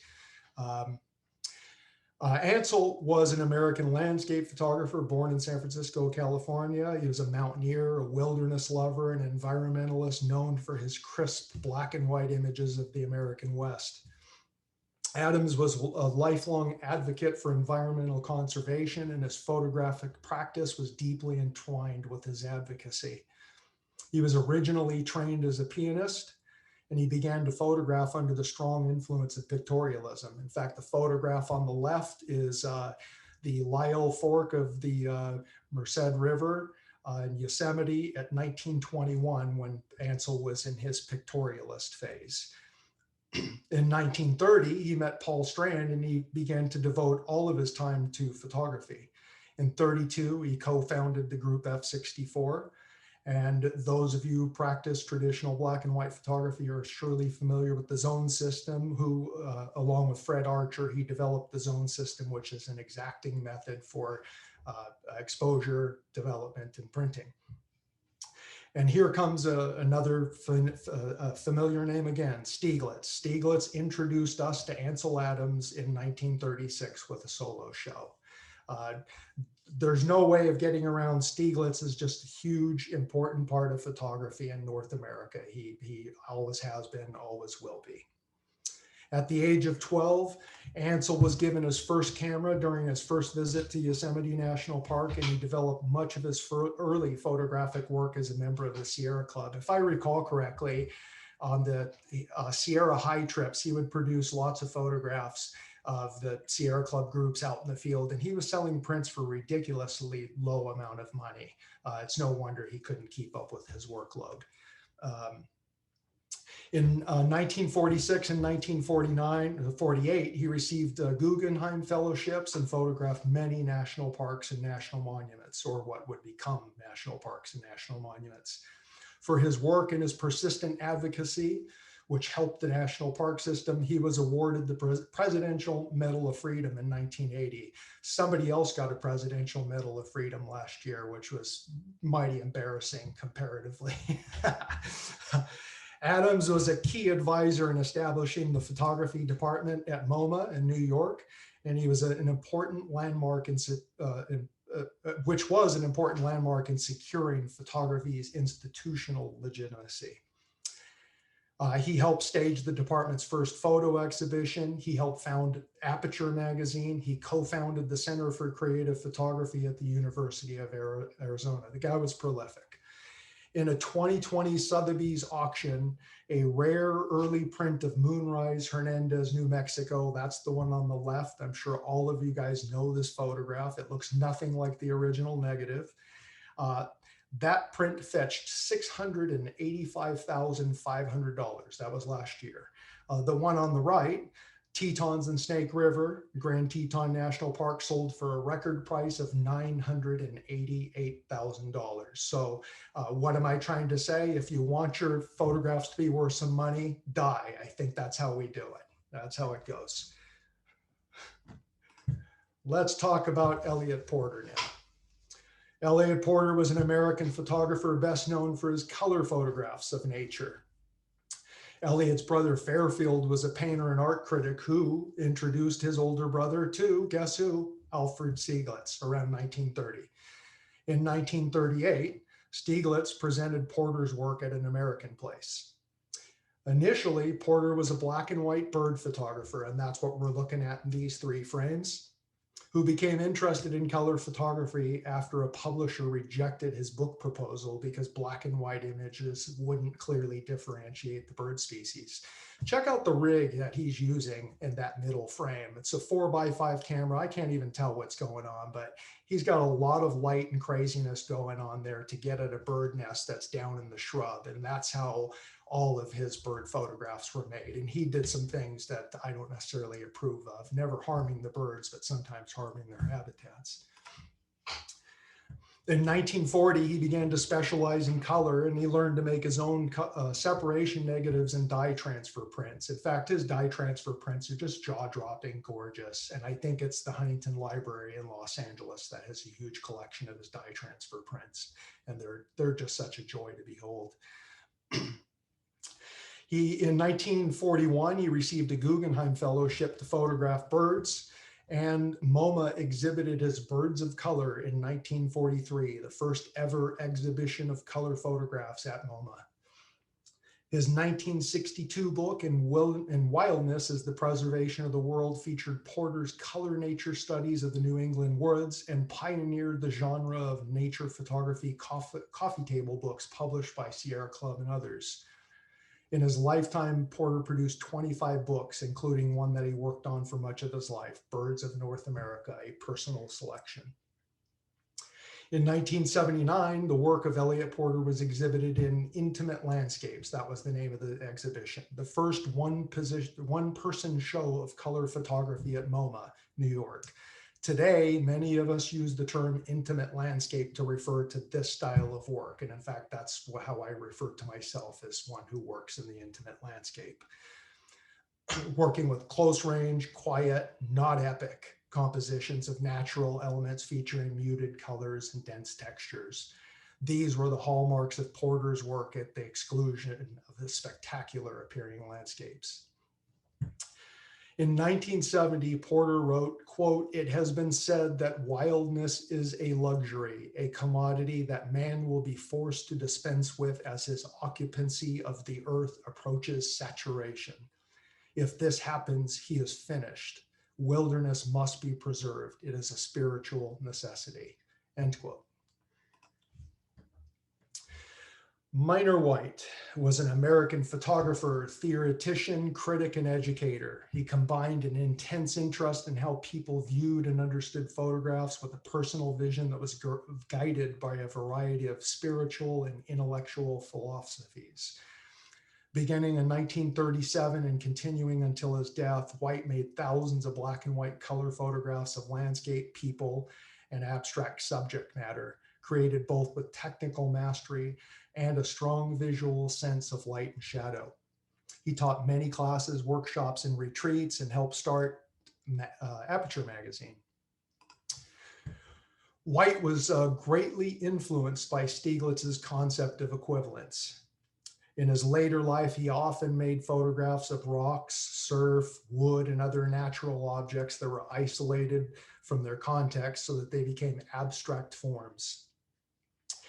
Ansel was an American landscape photographer born in San Francisco, California. He was a mountaineer, a wilderness lover, an environmentalist known for his crisp black and white images of the American West. Adams was a lifelong advocate for environmental conservation, and his photographic practice was deeply entwined with his advocacy. He was originally trained as a pianist, and he began to photograph under the strong influence of pictorialism. In fact, the photograph on the left is the Lyell Fork of the Merced River in Yosemite at 1921, when Ansel was in his pictorialist phase. In 1930, he met Paul Strand, and he began to devote all of his time to photography. In 32, he co-founded the group F64. And those of you who practice traditional black and white photography are surely familiar with the zone system, who, along with Fred Archer, he developed the zone system, which is an exacting method for exposure, development, and printing. And here comes another familiar name again, Stieglitz. Stieglitz introduced us to Ansel Adams in 1936 with a solo show. There's no way of getting around Stieglitz is just a huge, important part of photography in North America. He always has been, always will be. At the age of 12, Ansel was given his first camera during his first visit to Yosemite National Park, and he developed much of his early photographic work as a member of the Sierra Club. If I recall correctly, on the Sierra high trips, he would produce lots of photographs of the Sierra Club groups out in the field, and he was selling prints for ridiculously low amount of money. It's no wonder he couldn't keep up with his workload. In 1946 and 1948, he received Guggenheim fellowships and photographed many national parks and national monuments, or what would become national parks and national monuments. For his work and his persistent advocacy, which helped the national park system, he was awarded the Presidential Medal of Freedom in 1980. Somebody else got a Presidential Medal of Freedom last year, which was mighty embarrassing comparatively. Adams was a key advisor in establishing the photography department at MoMA in New York, and he was an important landmark which was an important landmark in securing photography's institutional legitimacy. He helped stage the department's first photo exhibition. He helped found Aperture magazine. He co-founded the Center for Creative Photography at the University of Arizona. The guy was prolific. In a 2020 Sotheby's auction, a rare early print of Moonrise Hernandez, New Mexico, that's the one on the left. I'm sure all of you guys know this photograph. It looks nothing like the original negative. That print fetched $685,500. That was last year. The one on the right, Tetons and Snake River, Grand Teton National Park, sold for a record price of $988,000. So what am I trying to say? If you want your photographs to be worth some money, die. I think that's how we do it. That's how it goes. Let's talk about Elliott Porter now. Elliott Porter was an American photographer best known for his color photographs of nature. Elliott's brother Fairfield was a painter and art critic who introduced his older brother to, guess who? Alfred Stieglitz, around 1930. In 1938, Stieglitz presented Porter's work at an American place. Initially, Porter was a black and white bird photographer, and that's what we're looking at in these three frames, who became interested in color photography after a publisher rejected his book proposal because black and white images wouldn't clearly differentiate the bird species. Check out the rig that he's using in that middle frame. It's a 4x5 camera. I can't even tell what's going on, but he's got a lot of light and craziness going on there to get at a bird nest that's down in the shrub. And that's how all of his bird photographs were made. And he did some things that I don't necessarily approve of, never harming the birds, but sometimes harming their habitats. In 1940, he began to specialize in color, and he learned to make his own separation negatives and dye transfer prints. In fact, his dye transfer prints are just jaw-dropping gorgeous. And I think it's the Huntington Library in Los Angeles that has a huge collection of his dye transfer prints. And they're just such a joy to behold. In 1941, he received a Guggenheim Fellowship to photograph birds, and MoMA exhibited his Birds of Color in 1943, the first ever exhibition of color photographs at MoMA. His 1962 book, In Wildness is the Preservation of the World, featured Porter's color nature studies of the New England woods and pioneered the genre of nature photography coffee table books published by Sierra Club and others. In his lifetime, Porter produced 25 books, including one that he worked on for much of his life, Birds of North America, a personal selection. In 1979, the work of Elliott Porter was exhibited in Intimate Landscapes. That was the name of the exhibition, the first one-person show of color photography at MoMA, New York. Today, many of us use the term intimate landscape to refer to this style of work. And in fact, that's how I refer to myself, as one who works in the intimate landscape. Working with close range, quiet, not epic compositions of natural elements featuring muted colors and dense textures. These were the hallmarks of Porter's work at the exclusion of the spectacular appearing landscapes. In 1970, Porter wrote, quote, "It has been said that wildness is a luxury, a commodity that man will be forced to dispense with as his occupancy of the earth approaches saturation. If this happens, he is finished. Wilderness must be preserved. It is a spiritual necessity," end quote. Minor White was an American photographer, theoretician, critic, and educator. He combined an intense interest in how people viewed and understood photographs with a personal vision that was guided by a variety of spiritual and intellectual philosophies. Beginning in 1937 and continuing until his death, White made thousands of black and white color photographs of landscape, people, and abstract subject matter, created both with technical mastery and a strong visual sense of light and shadow. He taught many classes, workshops, and retreats, and helped start Aperture magazine. White was greatly influenced by Stieglitz's concept of equivalence. In his later life, he often made photographs of rocks, surf, wood, and other natural objects that were isolated from their context so that they became abstract forms.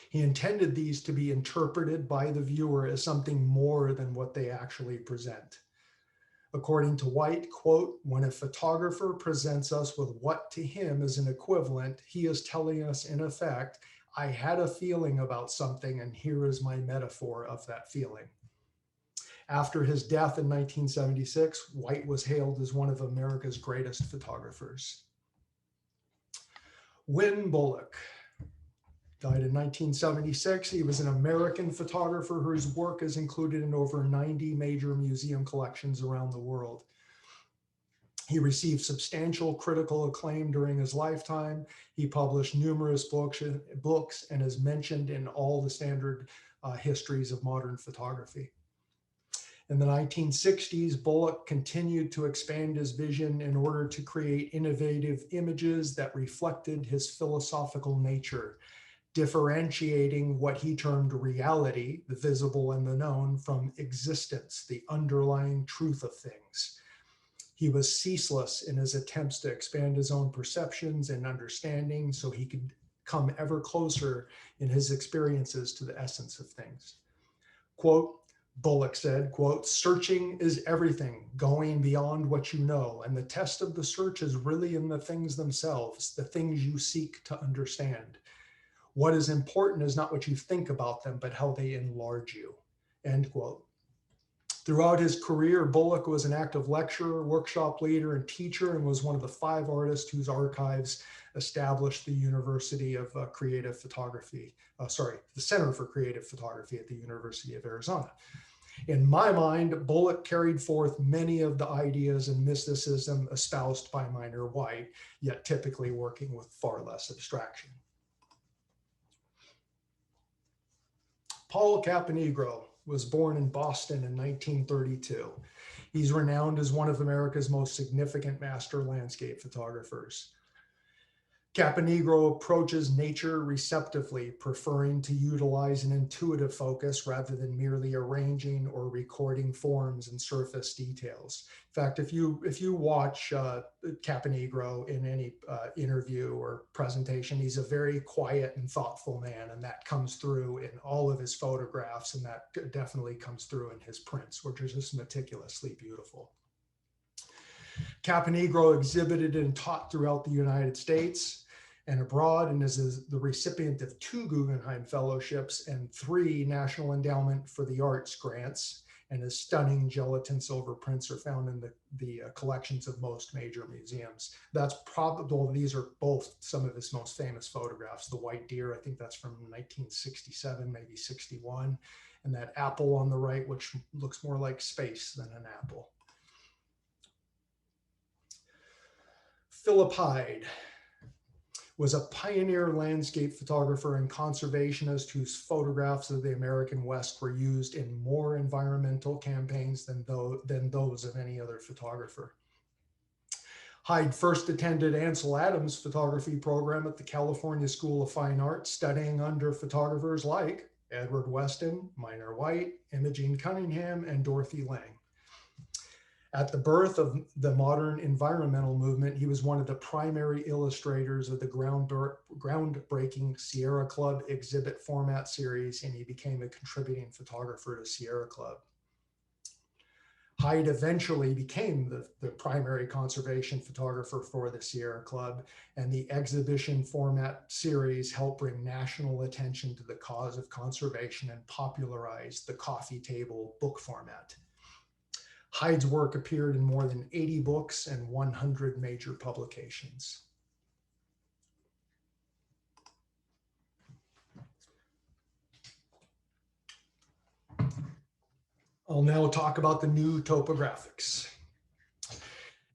He intended these to be interpreted by the viewer as something more than what they actually present. According to White, quote, "When a photographer presents us with what to him is an equivalent, he is telling us, in effect, I had a feeling about something, and here is my metaphor of that feeling." After his death in 1976, White was hailed as one of America's greatest photographers. Win Bullock died in 1976. He was an American photographer whose work is included in over 90 major museum collections around the world. He received substantial critical acclaim during his lifetime. He published numerous books and is mentioned in all the standard histories of modern photography. In the 1960s, Bullock continued to expand his vision in order to create innovative images that reflected his philosophical nature, differentiating what he termed reality, the visible and the known, from existence, the underlying truth of things. He was ceaseless in his attempts to expand his own perceptions and understanding so he could come ever closer in his experiences to the essence of things. Quote, Bullock said, quote, "Searching is everything, going beyond what you know, and the test of the search is really in the things themselves, the things you seek to understand. What is important is not what you think about them, but how they enlarge you," end quote. Throughout his career, Bullock was an active lecturer, workshop leader, and teacher, and was one of the 5 artists whose archives established the University of Creative Photography, the Center for Creative Photography at the University of Arizona. In my mind, Bullock carried forth many of the ideas and mysticism espoused by Minor White, yet typically working with far less abstraction. Paul Caponegro was born in Boston in 1932. He's renowned as one of America's most significant master landscape photographers. Caponegro approaches nature receptively, preferring to utilize an intuitive focus rather than merely arranging or recording forms and surface details. In fact, if you watch Caponegro in any interview or presentation, he's a very quiet and thoughtful man, and that comes through in all of his photographs, and that definitely comes through in his prints, which are just meticulously beautiful. Caponegro exhibited and taught throughout the United States and abroad, and is the recipient of 2 Guggenheim Fellowships and 3 National Endowment for the Arts grants, and his stunning gelatin silver prints are found in the collections of most major museums. That's probably, these are both some of his most famous photographs. The White Deer, I think that's from 1967, maybe 61, and that apple on the right, which looks more like space than an apple. Philip Hyde was a pioneer landscape photographer and conservationist whose photographs of the American West were used in more environmental campaigns than those of any other photographer. Hyde first attended Ansel Adams' photography program at the California School of Fine Arts, studying under photographers like Edward Weston, Minor White, Imogene Cunningham, and Dorothy Lang. At the birth of the modern environmental movement, he was one of the primary illustrators of the groundbreaking Sierra Club exhibit format series, and he became a contributing photographer to Sierra Club. Hyde eventually became the primary conservation photographer for the Sierra Club, and the exhibition format series helped bring national attention to the cause of conservation and popularize the coffee table book format. Hyde's work appeared in more than 80 books and 100 major publications. I'll now talk about the new topographics.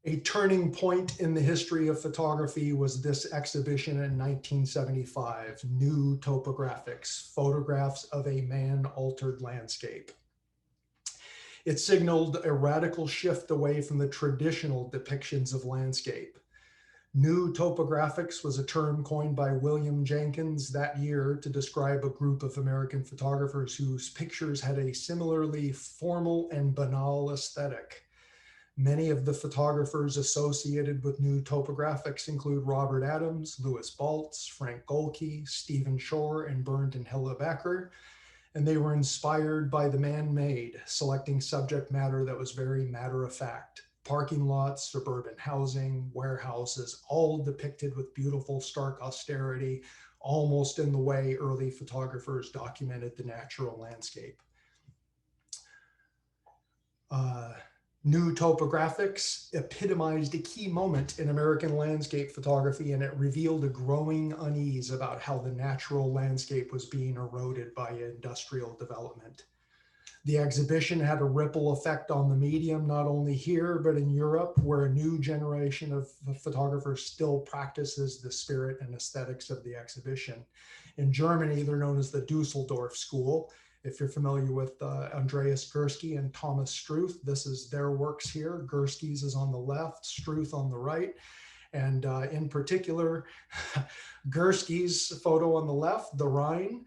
A turning point in the history of photography was this exhibition in 1975, New Topographics, Photographs of a Man-Altered Landscape. It signaled a radical shift away from the traditional depictions of landscape. New topographics was a term coined by William Jenkins that year to describe a group of American photographers whose pictures had a similarly formal and banal aesthetic. Many of the photographers associated with new topographics include Robert Adams, Louis Baltz, Frank Golke, Stephen Shore, and Bernd and Hilla Becker. And they were inspired by the man-made, selecting subject matter that was very matter-of-fact. Parking lots, suburban housing, warehouses, all depicted with beautiful, stark austerity, almost in the way early photographers documented the natural landscape. New topographics epitomized a key moment in American landscape photography, and it revealed a growing unease about how the natural landscape was being eroded by industrial development. The exhibition had a ripple effect on the medium, not only here, but in Europe, where a new generation of photographers still practices the spirit and aesthetics of the exhibition. In Germany, they're known as the Dusseldorf School. If you're familiar with Andreas Gursky and Thomas Struth, this is their works here. Gursky's is on the left, Struth on the right. And in particular, Gursky's photo on the left, the Rhine,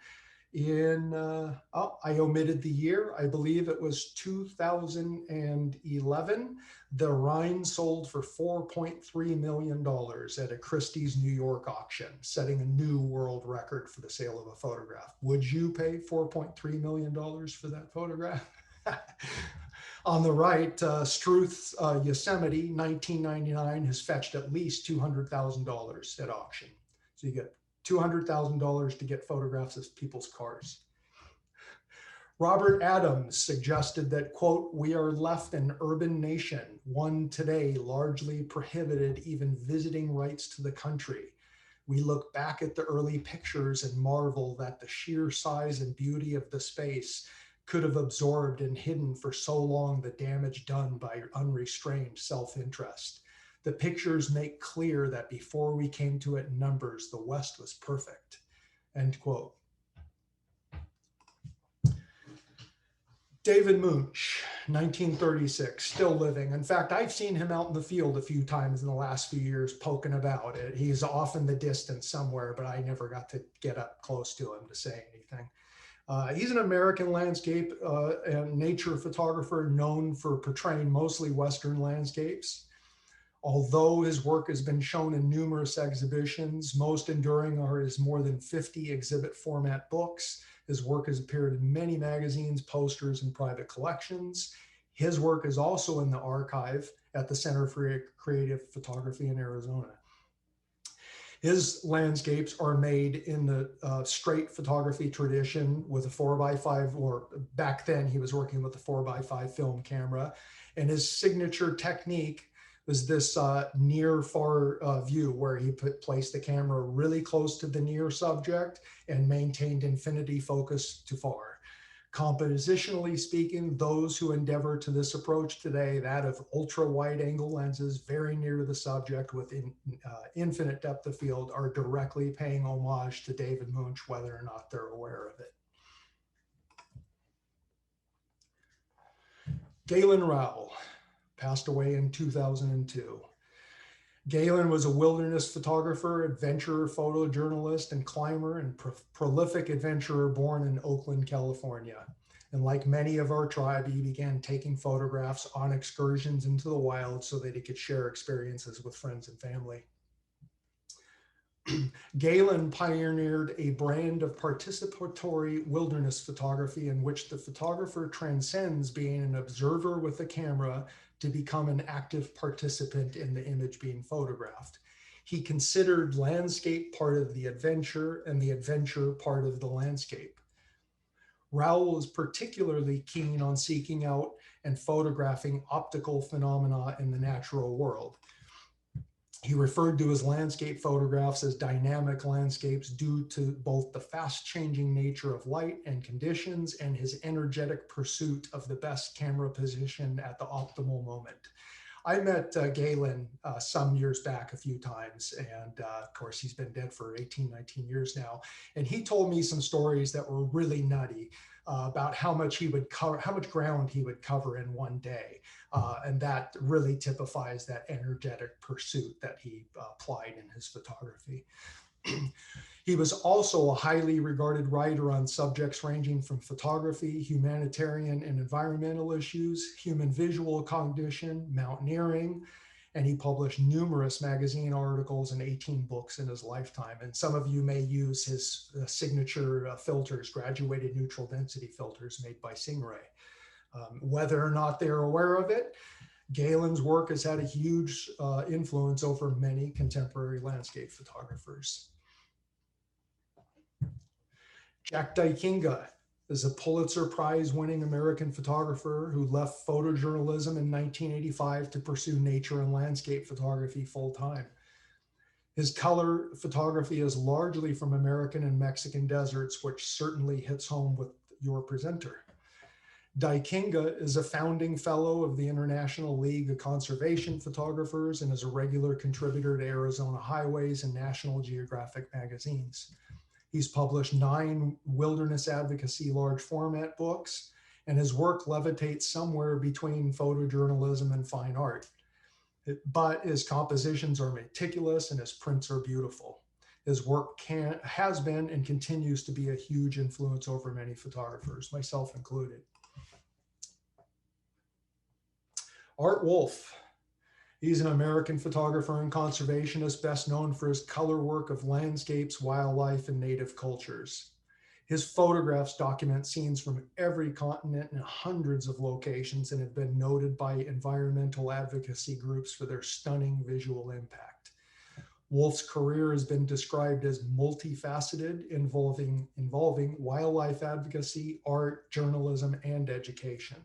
in, I omitted the year, I believe it was 2011. The Rhine sold for $4.3 million at a Christie's New York auction, setting a new world record for the sale of a photograph. Would you pay $4.3 million for that photograph? On the right, Struth's Yosemite, 1999, has fetched at least $200,000 at auction. So you get $200,000 to get photographs of people's cars. Robert Adams suggested that, quote, "We are left an urban nation, one today largely prohibited even visiting rights to the country. We look back at the early pictures and marvel that the sheer size and beauty of the space could have absorbed and hidden for so long the damage done by unrestrained self-interest. The pictures make clear that before we came to it in numbers, the West was perfect," end quote. David Moch, 1936, still living. In fact, I've seen him out in the field a few times in the last few years poking about it. He's off in the distance somewhere, but I never got to get up close to him to say anything. He's an American landscape and nature photographer known for portraying mostly Western landscapes. Although his work has been shown in numerous exhibitions, most enduring are his more than 50 exhibit format books. His work has appeared in many magazines, posters, and private collections. His work is also in the archive at the Center for Creative Photography in Arizona. His landscapes are made in the straight photography tradition with a 4x5, or back then he was working with a 4x5 film camera. And his signature technique was this near far view where he placed the camera really close to the near subject and maintained infinity focus to far. Compositionally speaking, those who endeavor to this approach today, that of ultra wide angle lenses very near to the subject with infinite depth of field, are directly paying homage to David Moch, whether or not they're aware of it. Galen Rowell passed away in 2002. Galen was a wilderness photographer, adventurer, photojournalist, and climber, and prolific adventurer born in Oakland, California. And like many of our tribe, he began taking photographs on excursions into the wild so that he could share experiences with friends and family. Galen pioneered a brand of participatory wilderness photography in which the photographer transcends being an observer with a camera to become an active participant in the image being photographed. He considered landscape part of the adventure and the adventure part of the landscape. Rowell was particularly keen on seeking out and photographing optical phenomena in the natural world. He referred to his landscape photographs as dynamic landscapes due to both the fast-changing nature of light and conditions and his energetic pursuit of the best camera position at the optimal moment. I met Galen some years back a few times, and of course he's been dead for 18, 19 years now. And he told me some stories that were really nutty about how much he would cover, how much ground he would cover in one day. And that really typifies that energetic pursuit that he applied in his photography. He was also a highly regarded writer on subjects ranging from photography, humanitarian and environmental issues, human visual cognition, mountaineering, and he published numerous magazine articles and 18 books in his lifetime. And some of you may use his signature filters, graduated neutral density filters made by Stingray. Whether or not they're aware of it, Galen's work has had a huge influence over many contemporary landscape photographers. Jack Daikinga is a Pulitzer Prize winning American photographer who left photojournalism in 1985 to pursue nature and landscape photography full time. His color photography is largely from American and Mexican deserts, which certainly hits home with your presenter. Daikinga is a founding fellow of the International League of Conservation Photographers and is a regular contributor to Arizona Highways and National Geographic magazines. He's published 9 wilderness advocacy large format books, and his work levitates somewhere between photojournalism and fine art. But his compositions are meticulous and his prints are beautiful. His work has been and continues to be a huge influence over many photographers, myself included. Art Wolfe. He's an American photographer and conservationist, best known for his color work of landscapes, wildlife, and native cultures. His photographs document scenes from every continent and hundreds of locations and have been noted by environmental advocacy groups for their stunning visual impact. Wolfe's career has been described as multifaceted, involving wildlife advocacy, art, journalism, and education.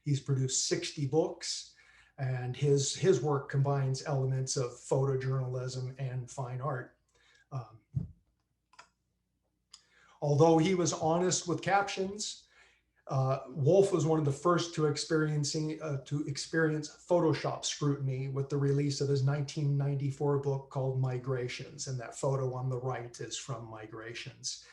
He's produced 60 books, and his work combines elements of photojournalism and fine art. Although he was honest with captions, Wolfe was one of the first to experience Photoshop scrutiny with the release of his 1994 book called Migrations, and that photo on the right is from Migrations.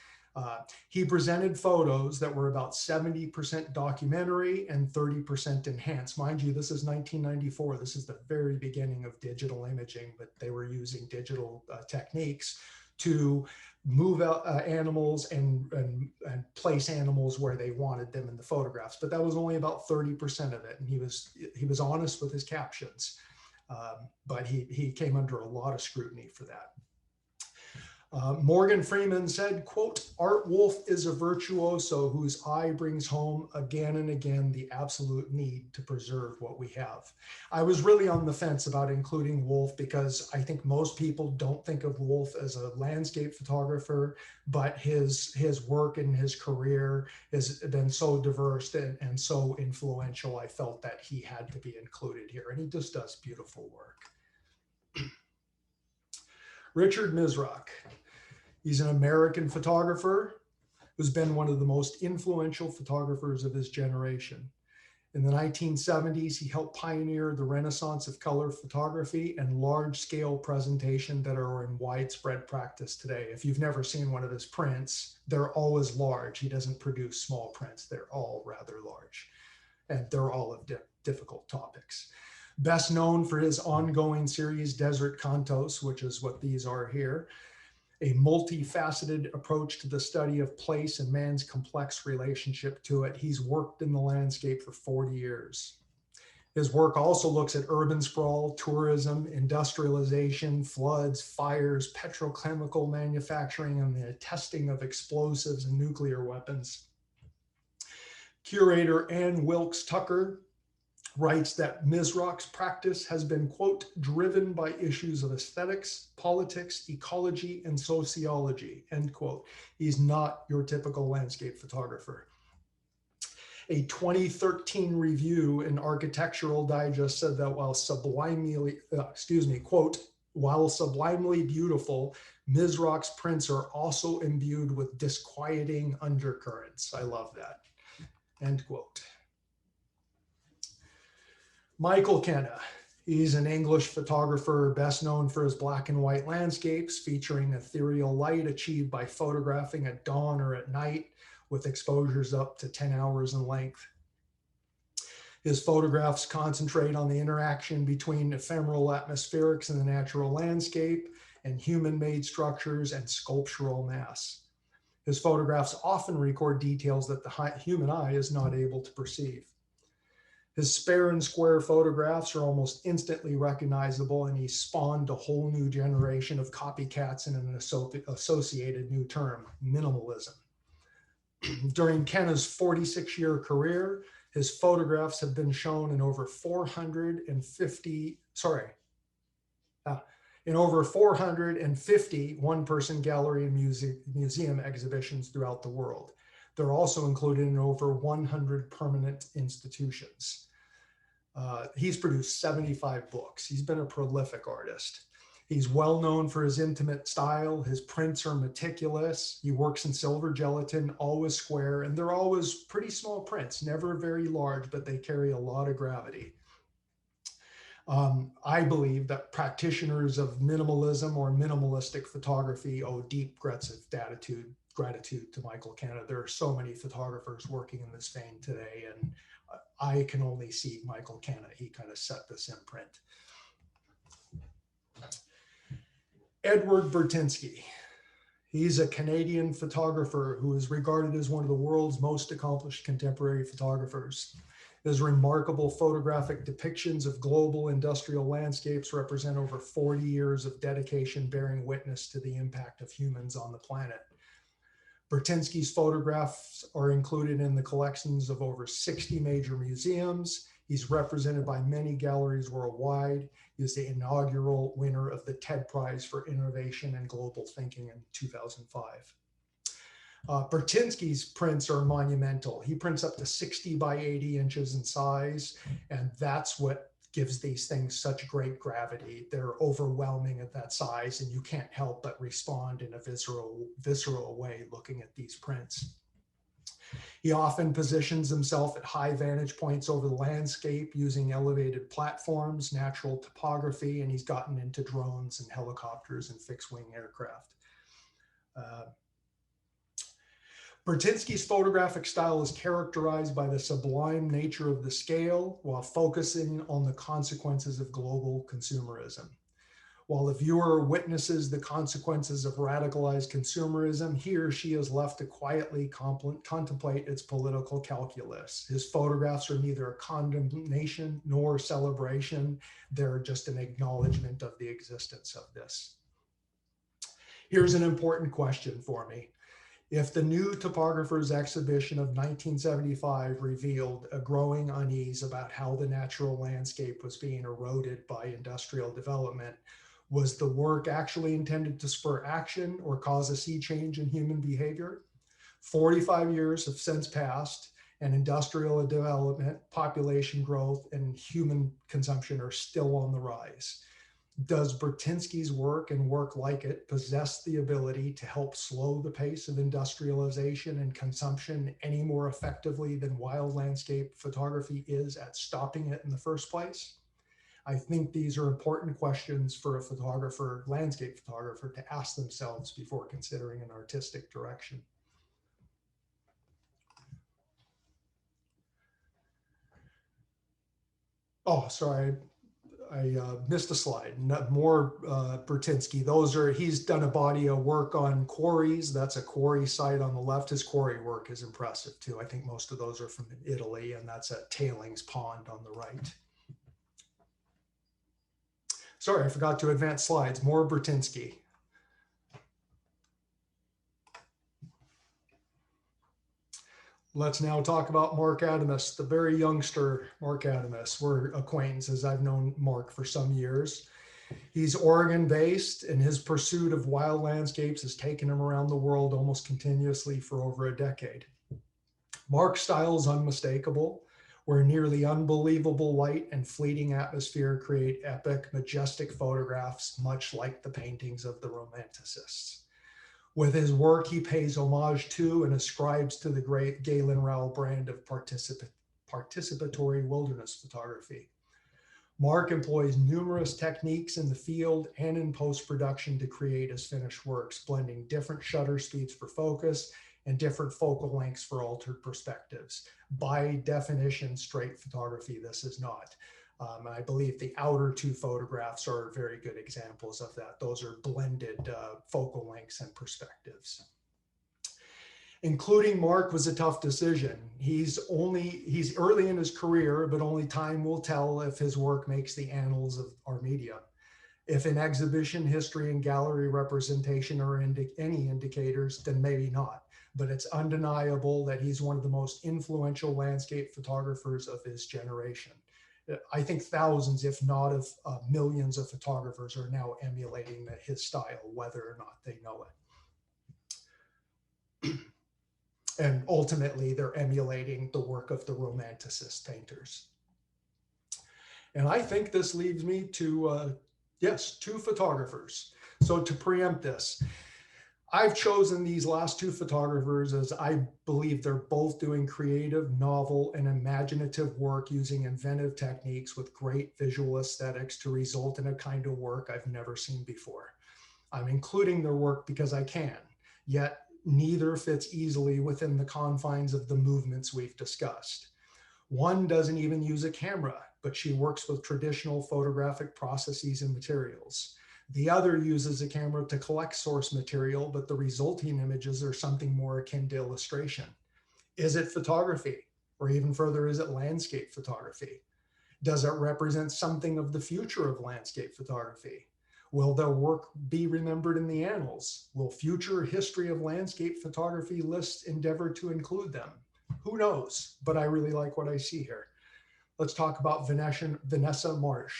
He presented photos that were about 70% documentary and 30% enhanced. Mind you, this is 1994. This is the very beginning of digital imaging, but they were using digital techniques to move out animals and place animals where they wanted them in the photographs. But that was only about 30% of it. And he was honest with his captions, but he came under a lot of scrutiny for that. Morgan Freeman said, quote, "Art Wolfe is a virtuoso whose eye brings home again and again the absolute need to preserve what we have." I was really on the fence about including Wolfe because I think most people don't think of Wolfe as a landscape photographer, but his work and his career has been so diverse and so influential. I felt that he had to be included here, and he just does beautiful work. Richard Misrach. He's an American photographer who's been one of the most influential photographers of his generation. In the 1970s, he helped pioneer the renaissance of color photography and large-scale presentation that are in widespread practice today. If you've never seen one of his prints, they're always large. He doesn't produce small prints. They're all rather large, and they're all of difficult topics. Best known for his ongoing series, Desert Cantos, which is what these are here, a multifaceted approach to the study of place and man's complex relationship to it. He's worked in the landscape for 40 years. His work also looks at urban sprawl, tourism, industrialization, floods, fires, petrochemical manufacturing, and the testing of explosives and nuclear weapons. Curator Ann Wilkes Tucker writes that Misrach's practice has been, quote, "driven by issues of aesthetics, politics, ecology, and sociology," end quote. He's not your typical landscape photographer. A 2013 review in Architectural Digest said that while sublimely, quote, "while sublimely beautiful, Misrach's prints are also imbued with disquieting undercurrents." I love that, end quote. Michael Kenna. He's an English photographer best known for his black and white landscapes featuring ethereal light achieved by photographing at dawn or at night with exposures up to 10 hours in length. His photographs concentrate on the interaction between ephemeral atmospherics in the natural landscape and human-made structures and sculptural mass. His photographs often record details that the human eye is not able to perceive. His spare and square photographs are almost instantly recognizable, and he spawned a whole new generation of copycats in an associated new term, minimalism. During Kenna's 46-year career, his photographs have been shown in over 450 one-person gallery and museum exhibitions throughout the world. They're also included in over 100 permanent institutions. He's produced 75 books. He's been a prolific artist. He's well known for his intimate style. His prints are meticulous. He works in silver gelatin, always square, and they're always pretty small prints, never very large, but they carry a lot of gravity. I believe that practitioners of minimalism or minimalistic photography owe deep grats of gratitude to Michael Kenna. There are so many photographers working in this vein today, and I can only see Michael Kenna. He kind of set this imprint. Edward Burtynsky. He's a Canadian photographer who is regarded as one of the world's most accomplished contemporary photographers. His remarkable photographic depictions of global industrial landscapes represent over 40 years of dedication bearing witness to the impact of humans on the planet. Burtynsky's photographs are included in the collections of over 60 major museums. He's represented by many galleries worldwide. He was the inaugural winner of the TED Prize for Innovation and Global Thinking in 2005. Burtynsky's prints are monumental. He prints up to 60 by 80 inches in size, and that's what gives these things such great gravity. They're overwhelming at that size, and you can't help but respond in a visceral way looking at these prints. He often positions himself at high vantage points over the landscape using elevated platforms, natural topography, and he's gotten into drones and helicopters and fixed-wing aircraft. Burtynsky's photographic style is characterized by the sublime nature of the scale while focusing on the consequences of global consumerism. While the viewer witnesses the consequences of radicalized consumerism, he or she is left to quietly contemplate its political calculus. His photographs are neither a condemnation nor celebration. They're just an acknowledgement of the existence of this. Here's an important question for me. If the new Topographers exhibition of 1975 revealed a growing unease about how the natural landscape was being eroded by industrial development, was the work actually intended to spur action or cause a sea change in human behavior? 45 years have since passed, and industrial development, population growth, and human consumption are still on the rise. Does Burtynsky's work and work like it possess the ability to help slow the pace of industrialization and consumption any more effectively than wild landscape photography is at stopping it in the first place? I think these are important questions for a photographer, landscape photographer, to ask themselves before considering an artistic direction. Oh, sorry. I missed a slide. More Burtynsky. He's done a body of work on quarries. That's a quarry site on the left. His quarry work is impressive too. I think most of those are from Italy, and that's a tailings pond on the right. Sorry, I forgot to advance slides. More Burtynsky. Let's now talk about Mark Adamus, the very youngster Mark Adamus. We're acquaintances. I've known Mark for some years. He's Oregon-based, and his pursuit of wild landscapes has taken him around the world almost continuously for over a decade. Mark's style is unmistakable, where nearly unbelievable light and fleeting atmosphere create epic, majestic photographs, much like the paintings of the Romanticists. With his work, he pays homage to and ascribes to the great Galen Rowell brand of participatory wilderness photography. Mark employs numerous techniques in the field and in post-production to create his finished works, blending different shutter speeds for focus and different focal lengths for altered perspectives. By definition, straight photography, this is not. I believe the outer two photographs are very good examples of that. Those are blended focal lengths and perspectives. Including Mark was a tough decision. He's early in his career, but only time will tell if his work makes the annals of our media. If in exhibition history and gallery representation are any indicators, then maybe not. But it's undeniable that he's one of the most influential landscape photographers of his generation. I think thousands, if not of millions of photographers are now emulating his style, whether or not they know it. And ultimately, they're emulating the work of the Romanticist painters. And I think this leads me to, yes, two photographers. So to preempt this, I've chosen these last two photographers as I believe they're both doing creative, novel, and imaginative work using inventive techniques with great visual aesthetics to result in a kind of work I've never seen before. I'm including their work because I can, yet neither fits easily within the confines of the movements we've discussed. One doesn't even use a camera, but she works with traditional photographic processes and materials. The other uses a camera to collect source material, but the resulting images are something more akin to illustration. Is it photography? Or even further, is it landscape photography? Does it represent something of the future of landscape photography? Will their work be remembered in the annals? Will future history of landscape photography lists endeavor to include them? Who knows? But I really like what I see here. Let's talk about Vanessa Marsh.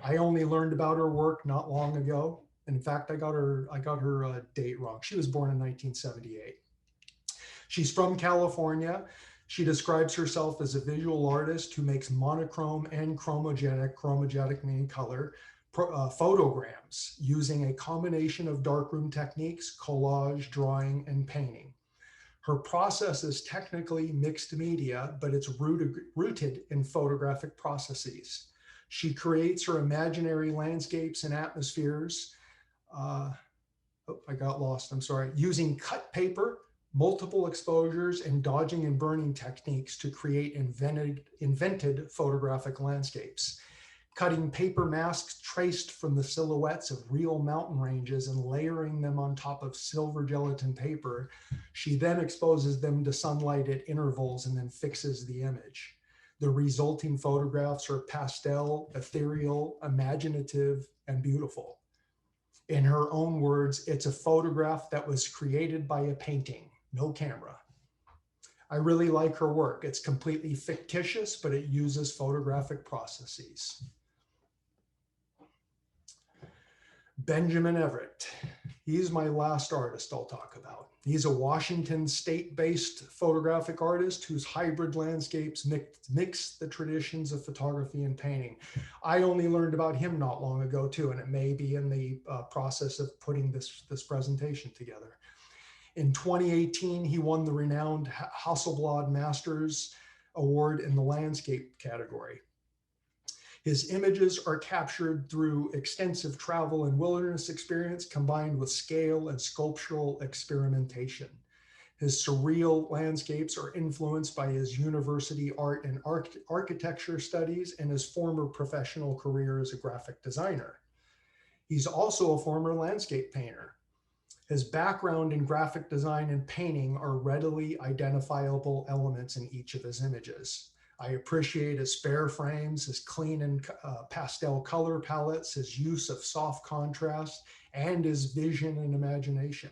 I only learned about her work not long ago. In fact, I got her date wrong. She was born in 1978. She's from California. She describes herself as a visual artist who makes monochrome and chromogenic meaning color, photograms using a combination of darkroom techniques, collage, drawing, and painting. Her process is technically mixed media, but it's rooted in photographic processes. She creates her imaginary landscapes and atmospheres. I got lost, I'm sorry. Using cut paper, multiple exposures, and dodging and burning techniques to create invented photographic landscapes. Cutting paper masks traced from the silhouettes of real mountain ranges and layering them on top of silver gelatin paper, she then exposes them to sunlight at intervals and then fixes the image. The resulting photographs are pastel, ethereal, imaginative, and beautiful. In her own words, it's a photograph that was created by a painting, no camera. I really like her work. It's completely fictitious, but it uses photographic processes. Benjamin Everett. He's my last artist I'll talk about. He's a Washington state-based photographic artist whose hybrid landscapes mix the traditions of photography and painting. I only learned about him not long ago too, and it may be in the process of putting this presentation together. In 2018, he won the renowned Hasselblad Masters Award in the landscape category. His images are captured through extensive travel and wilderness experience combined with scale and sculptural experimentation. His surreal landscapes are influenced by his university art and architecture studies and his former professional career as a graphic designer. He's also a former landscape painter. His background in graphic design and painting are readily identifiable elements in each of his images. I appreciate his spare frames, his clean and pastel color palettes, his use of soft contrast, and his vision and imagination.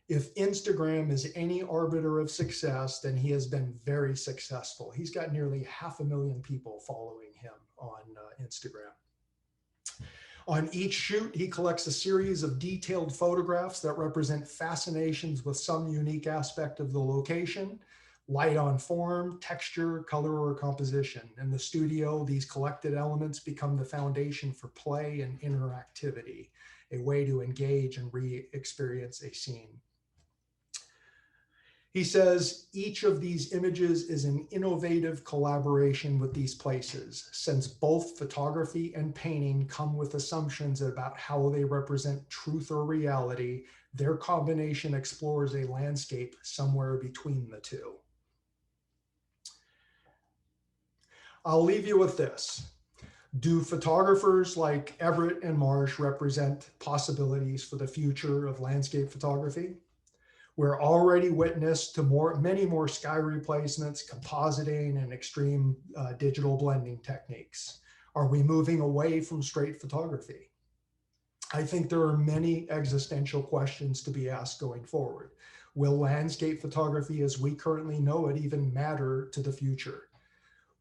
If Instagram is any arbiter of success, then he has been very successful. He's got nearly 500,000 people following him on Instagram. On each shoot, he collects a series of detailed photographs that represent fascinations with some unique aspect of the location, light on form, texture, color, or composition. In the studio, these collected elements become the foundation for play and interactivity, a way to engage and re-experience a scene. He says, each of these images is an innovative collaboration with these places, since both photography and painting come with assumptions about how they represent truth or reality. Their combination explores a landscape somewhere between the two. I'll leave you with this. Do photographers like Everett and Marsh represent possibilities for the future of landscape photography? We're already witness to many more sky replacements, compositing, and extreme digital blending techniques. Are we moving away from straight photography? I think there are many existential questions to be asked going forward. Will landscape photography as we currently know it even matter to the future?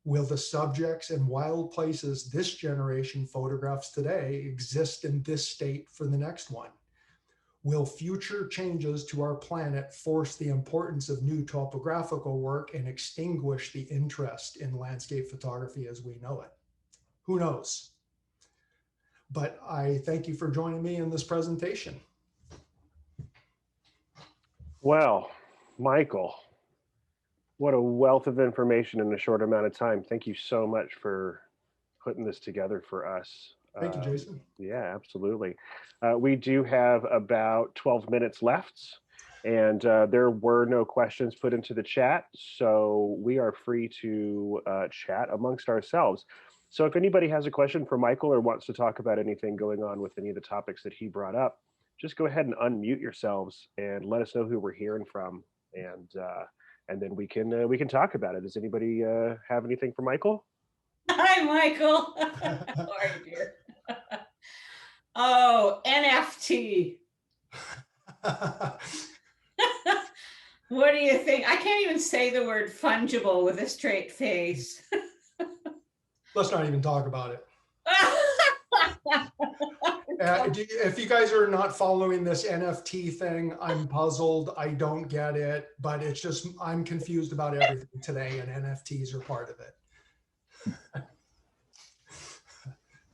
Will the subjects and wild places this generation photographs today exist in this state for the next one? Will future changes to our planet force the importance of new topographical work and extinguish the interest in landscape photography as we know it? Who knows? But I thank you for joining me in this presentation. Well, Michael, what a wealth of information in a short amount of time. Thank you so much for putting this together for us. Thank you, Jason. Yeah, absolutely. We do have about 12 minutes left, and there were no questions put into the chat, so we are free to chat amongst ourselves. So if anybody has a question for Michael or wants to talk about anything going on with any of the topics that he brought up, just go ahead and unmute yourselves and let us know who we're hearing from, and then we can talk about it. Does anybody have anything for Michael? Hi, Michael. How are you, dear? Oh, NFT. What do you think? I can't even say the word fungible with a straight face. Let's not even talk about it. If you guys are not following this NFT thing, I'm puzzled. I don't get it, but it's just, I'm confused about everything today, and NFTs are part of it.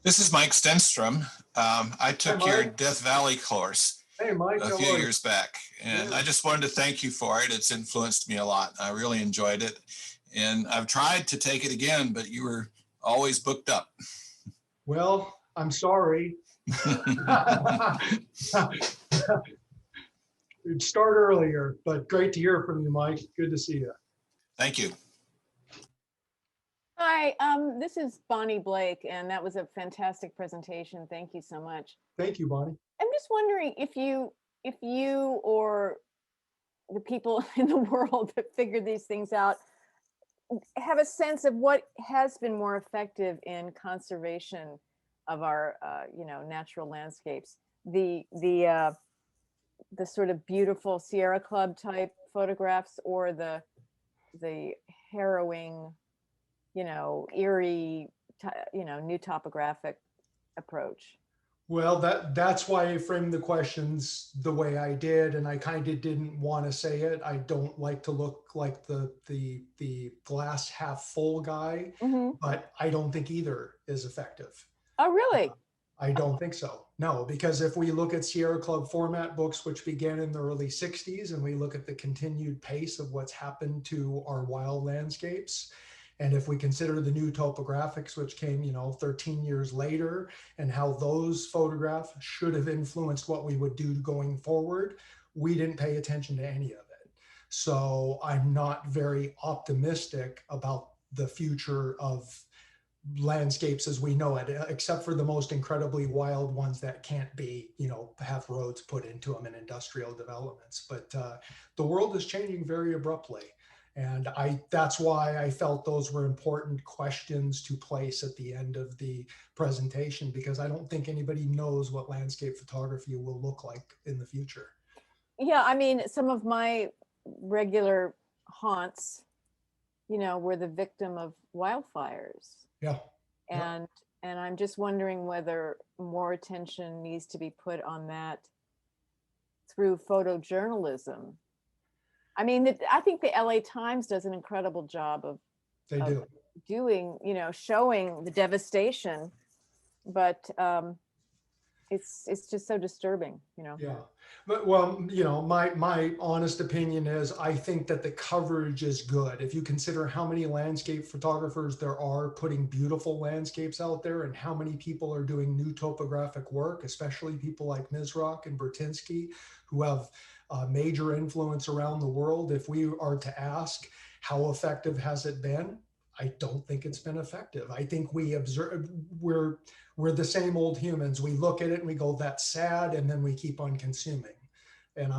This is Mike Stenstrom. I took your Death Valley course a few years back, and I just wanted to thank you for it. It's influenced me a lot. I really enjoyed it, and I've tried to take it again, but you were always booked up. Well, I'm sorry. It'd start earlier, but great to hear from you, Mike. Good to see you. Thank you. Hi, this is Bonnie Blake, and that was a fantastic presentation. Thank you so much. Thank you, Bonnie. I'm just wondering if you or the people in the world that figured these things out have a sense of what has been more effective in conservation of our, natural landscapes. The sort of beautiful Sierra Club type photographs, or the harrowing, eerie, new topographic approach. Well, that's why I framed the questions the way I did, and I kind of didn't want to say it. I don't like to look like the glass half full guy, but I don't think either is effective. Oh, really? I don't think so. No, because if we look at Sierra Club format books, which began in the early 60s, and we look at the continued pace of what's happened to our wild landscapes, and if we consider the new topographics, which came, 13 years later, and how those photographs should have influenced what we would do going forward, we didn't pay attention to any of it. So I'm not very optimistic about the future of landscapes as we know it, except for the most incredibly wild ones that can't be, have roads put into them in industrial developments. But the world is changing very abruptly. And that's why I felt those were important questions to place at the end of the presentation, because I don't think anybody knows what landscape photography will look like in the future. Yeah, I mean, some of my regular haunts, were the victim of wildfires. Yeah. And I'm just wondering whether more attention needs to be put on that through photojournalism. I mean, I think the LA Times does an incredible job of doing, showing the devastation, but it's just so disturbing, Yeah, but my honest opinion is I think that the coverage is good. If you consider how many landscape photographers there are putting beautiful landscapes out there, and how many people are doing new topographic work, especially people like Mizrak and Bertinsky, who have major influence around the world. If we are to ask how effective has it been, I don't think it's been effective. I think we observe, we're the same old humans. We look at it and we go, that's sad, and then we keep on consuming. And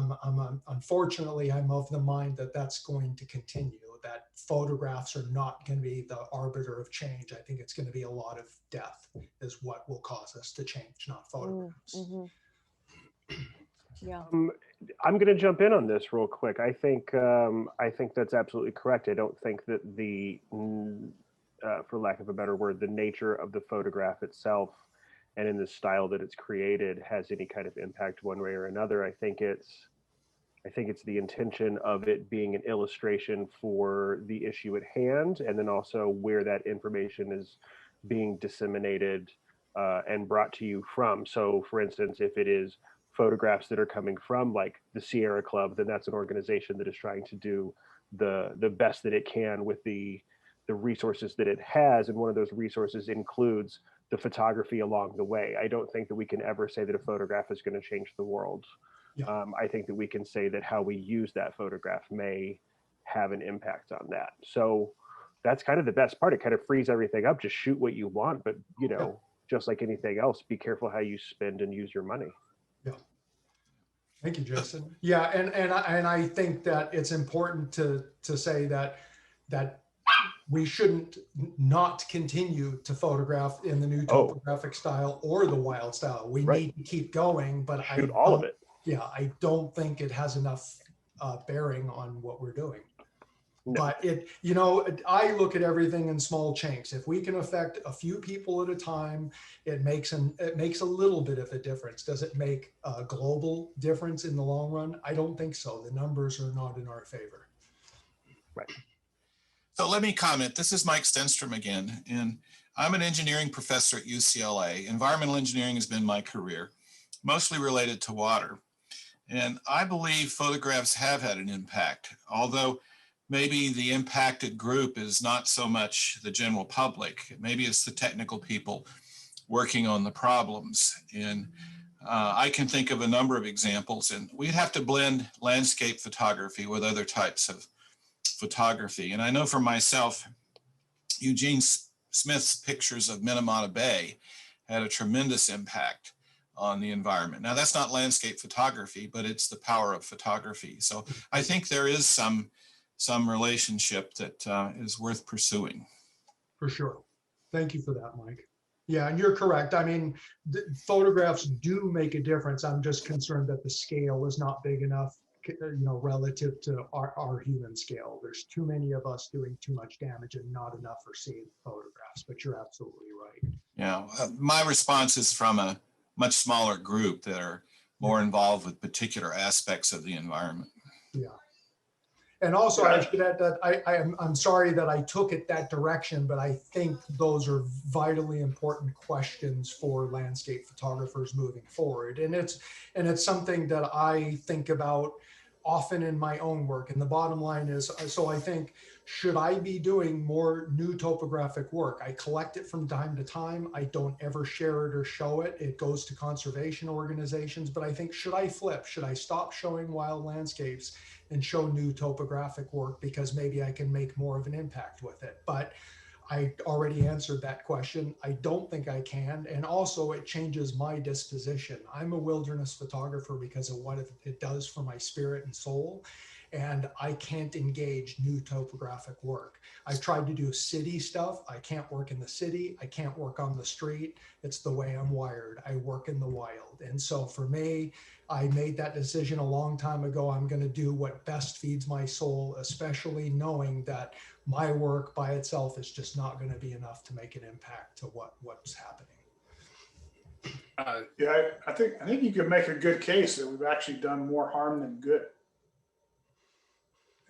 unfortunately, I'm of the mind that that's going to continue, that photographs are not going to be the arbiter of change. I think it's going to be a lot of death is what will cause us to change, not photographs. Yeah. I'm going to jump in on this real quick. I think that's absolutely correct. I don't think that for lack of a better word, the nature of the photograph itself and in the style that it's created has any kind of impact one way or another. I think it's the intention of it being an illustration for the issue at hand, and then also where that information is being disseminated and brought to you from. So, for instance, if it is photographs that are coming from like the Sierra Club, then that's an organization that is trying to do the best that it can with the resources that it has, and one of those resources includes the photography along the way. I don't think that we can ever say that a photograph is going to change the world. Yeah. I think that we can say that how we use that photograph may have an impact on that. So that's kind of the best part. It kind of frees everything up. Just shoot what you want, but just like anything else, be careful how you spend and use your money. Yeah. Thank you, Jason. Yeah, and I think that it's important to say that we shouldn't not continue to photograph in the new topographic style or the wild style. We need to keep going, but shoot all of it. Yeah, I don't think it has enough bearing on what we're doing. No. But I look at everything in small chunks. If we can affect a few people at a time, it makes a little bit of a difference. Does it make a global difference in the long run? I don't think so. The numbers are not in our favor. Right. So let me comment. This is Mike Stenstrom again, and I'm an engineering professor at UCLA. Environmental engineering has been my career, mostly related to water. And I believe photographs have had an impact, although maybe the impacted group is not so much the general public. Maybe it's the technical people working on the problems. And I can think of a number of examples, and we'd have to blend landscape photography with other types of photography. And I know for myself, Eugene Smith's pictures of Minamata Bay had a tremendous impact on the environment. Now, that's not landscape photography, but it's the power of photography. So I think there is some relationship that is worth pursuing. For sure. Thank you for that, Mike. Yeah, and you're correct. I mean, photographs do make a difference. I'm just concerned that the scale is not big enough, relative to our human scale. There's too many of us doing too much damage and not enough for seeing photographs, but you're absolutely right. Yeah, my response is from a much smaller group that are more involved with particular aspects of the environment. Yeah. And also, I should add that I'm sorry that I took it that direction, but I think those are vitally important questions for landscape photographers moving forward. And it's something that I think about often in my own work. And the bottom line is, so I think, should I be doing more new topographic work? I collect it from time to time. I don't ever share it or show it. It goes to conservation organizations. But I think, should I flip? Should I stop showing wild landscapes and show new topographic work, because maybe I can make more of an impact with it? But I already answered that question. I don't think I can. And also, it changes my disposition. I'm a wilderness photographer because of what it does for my spirit and soul. And I can't engage new topographic work. I've tried to do city stuff. I can't work in the city. I can't work on the street. It's the way I'm wired. I work in the wild. And so for me, I made that decision a long time ago. I'm going to do what best feeds my soul, especially knowing that my work by itself is just not going to be enough to make an impact to what's happening. Yeah, I think you could make a good case that we've actually done more harm than good.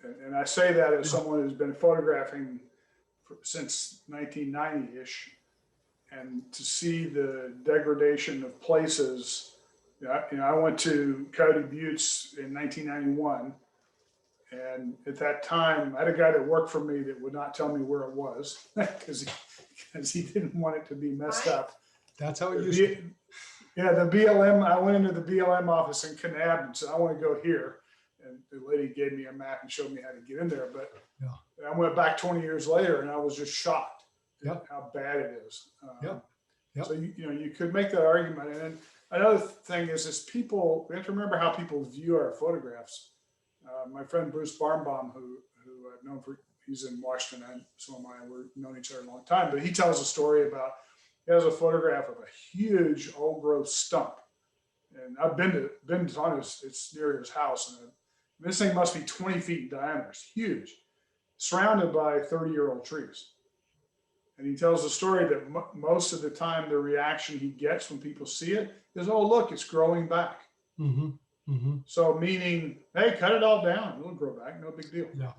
And I say that as someone who's been photographing since 1990-ish, and to see the degradation of places. I went to Coyote Buttes in 1991, and at that time, I had a guy that worked for me that would not tell me where it was because he didn't want it to be messed up. That's how it used to be. Yeah, the BLM, I went into the BLM office in Kanab and said, I want to go here. And the lady gave me a map and showed me how to get in there. But yeah. I went back 20 years later and I was just shocked at how bad it is. So, you could make that argument. And then another thing is people, we have to remember how people view our photographs. My friend Bruce Barnbaum, who I've known he's in Washington, and some of mine, we've known each other a long time, but he tells a story about, he has a photograph of a huge old growth stump. And I've been on it's near his house. And this thing must be 20 feet in diameter. It's huge, surrounded by 30-year-old trees. And he tells the story that most of the time the reaction he gets when people see it is, oh, look, it's growing back. Mm-hmm. Mm-hmm. So meaning, hey, cut it all down. It'll grow back. No big deal. Yeah.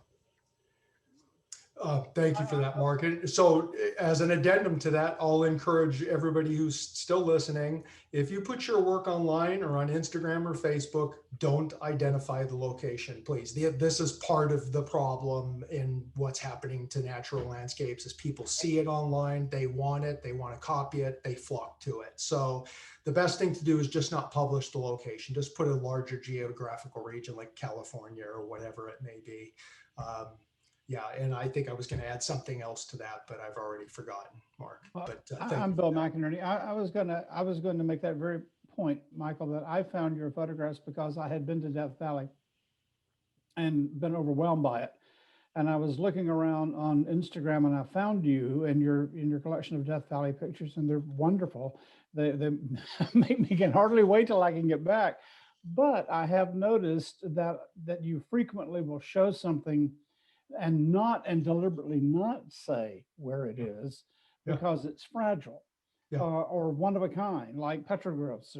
Thank you for that, Mark. So as an addendum to that, I'll encourage everybody who's still listening, if you put your work online or on Instagram or Facebook, don't identify the location, please. This is part of the problem in what's happening to natural landscapes is people see it online, they want to copy it, they flock to it. So the best thing to do is just not publish the location, just put a larger geographical region like California or whatever it may be. Yeah, and I think I was going to add something else to that, but I've already forgotten, Mark. But I'm Bill McInerney. I was going to make that very point, Michael, that I found your photographs because I had been to Death Valley and been overwhelmed by it. And I was looking around on Instagram and I found you and your collection of Death Valley pictures, and they're wonderful. They make me can hardly wait till I can get back. But I have noticed that you frequently will show something and deliberately not say where it is because it's fragile or one of a kind, like petroglyphs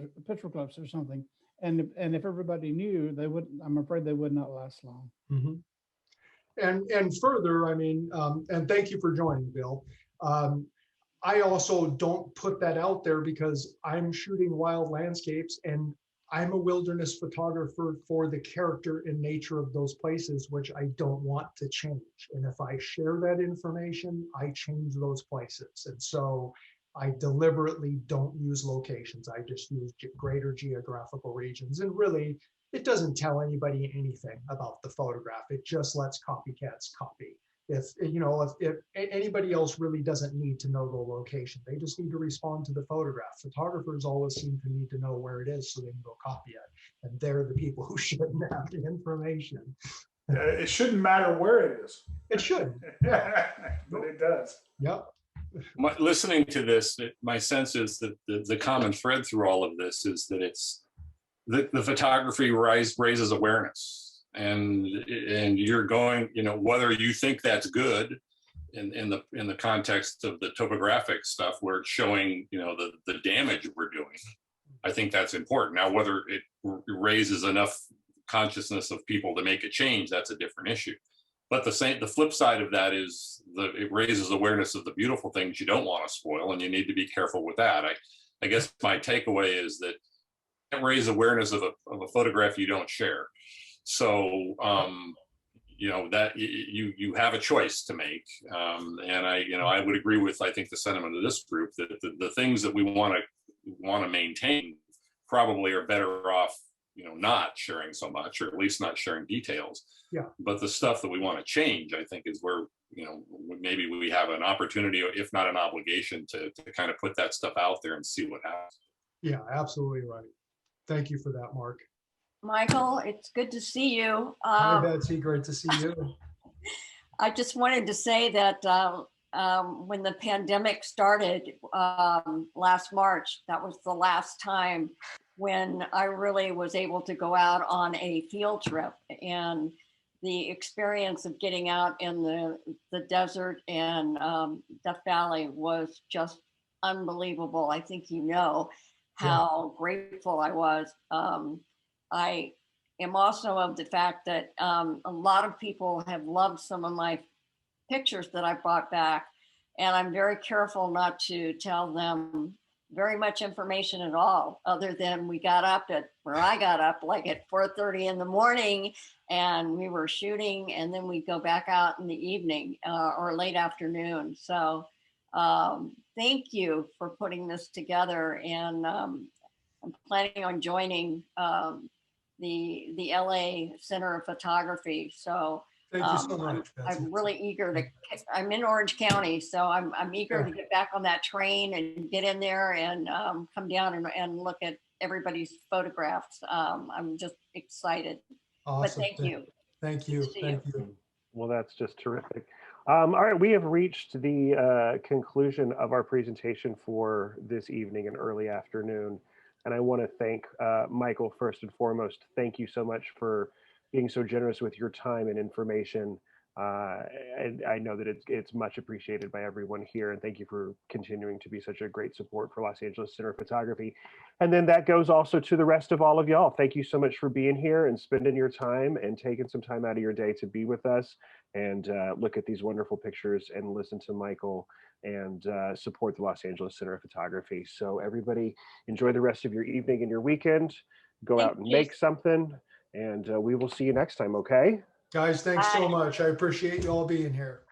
or something. And if everybody knew, I'm afraid they would not last long. Mm-hmm. And further, I mean, and thank you for joining, Bill. I also don't put that out there because I'm shooting wild landscapes and I'm a wilderness photographer for the character and nature of those places, which I don't want to change. And if I share that information, I change those places. And so I deliberately don't use locations. I just use greater geographical regions. And really, it doesn't tell anybody anything about the photograph. It just lets copycats copy. If anybody else really doesn't need to know the location, they just need to respond to the photograph. Photographers always seem to need to know where it is so they can go copy it. And they're the people who shouldn't have the information. It shouldn't matter where it is. It should. But it does. Yep. Listening to this, my sense is that the common thread through all of this is that it's the photography raises awareness. And you're going, whether you think that's good in the context of the topographic stuff where it's showing, the damage we're doing, I think that's important. Now, whether it raises enough consciousness of people to make a change, that's a different issue. But the flip side of that is it raises awareness of the beautiful things you don't want to spoil, and you need to be careful with that. I guess my takeaway is that you can't raise awareness of a photograph you don't share. So, that you have a choice to make. And I would agree with, I think, the sentiment of this group that the things that we want to maintain probably are better off, not sharing so much, or at least not sharing details. Yeah. But the stuff that we want to change, I think, is where, maybe we have an opportunity, if not an obligation, to kind of put that stuff out there and see what happens. Yeah, absolutely right. Thank you for that, Mark. Michael, it's good to see you. Hi, Betsy. Great to see you. I just wanted to say that when the pandemic started last March, that was the last time when I really was able to go out on a field trip. And the experience of getting out in the desert and Death Valley was just unbelievable. I think how grateful I was. I am also of the fact that a lot of people have loved some of my pictures that I brought back, and I'm very careful not to tell them very much information at all, other than I got up like at 4:30 in the morning and we were shooting, and then we go back out in the evening or late afternoon. So thank you for putting this together, and I'm planning on joining the LA Center of Photography. So thank you so much, Betsy. I'm really eager to, I'm in Orange County, so I'm eager to get back on that train and get in there and come down and look at everybody's photographs. I'm just excited. Awesome. But thank you. Thank you. Thank you. Well, that's just terrific. All right, we have reached the conclusion of our presentation for this evening and early afternoon. And I want to thank Michael first and foremost. Thank you so much for being so generous with your time and information. And I know that it's much appreciated by everyone here. And thank you for continuing to be such a great support for Los Angeles Center of Photography. And then that goes also to the rest of all of y'all. Thank you so much for being here and spending your time and taking some time out of your day to be with us and look at these wonderful pictures and listen to Michael and support the Los Angeles Center of Photography. So everybody enjoy the rest of your evening and your weekend. Go out and make something, and we will see you next time, okay? Guys, thanks so much. I appreciate you all being here.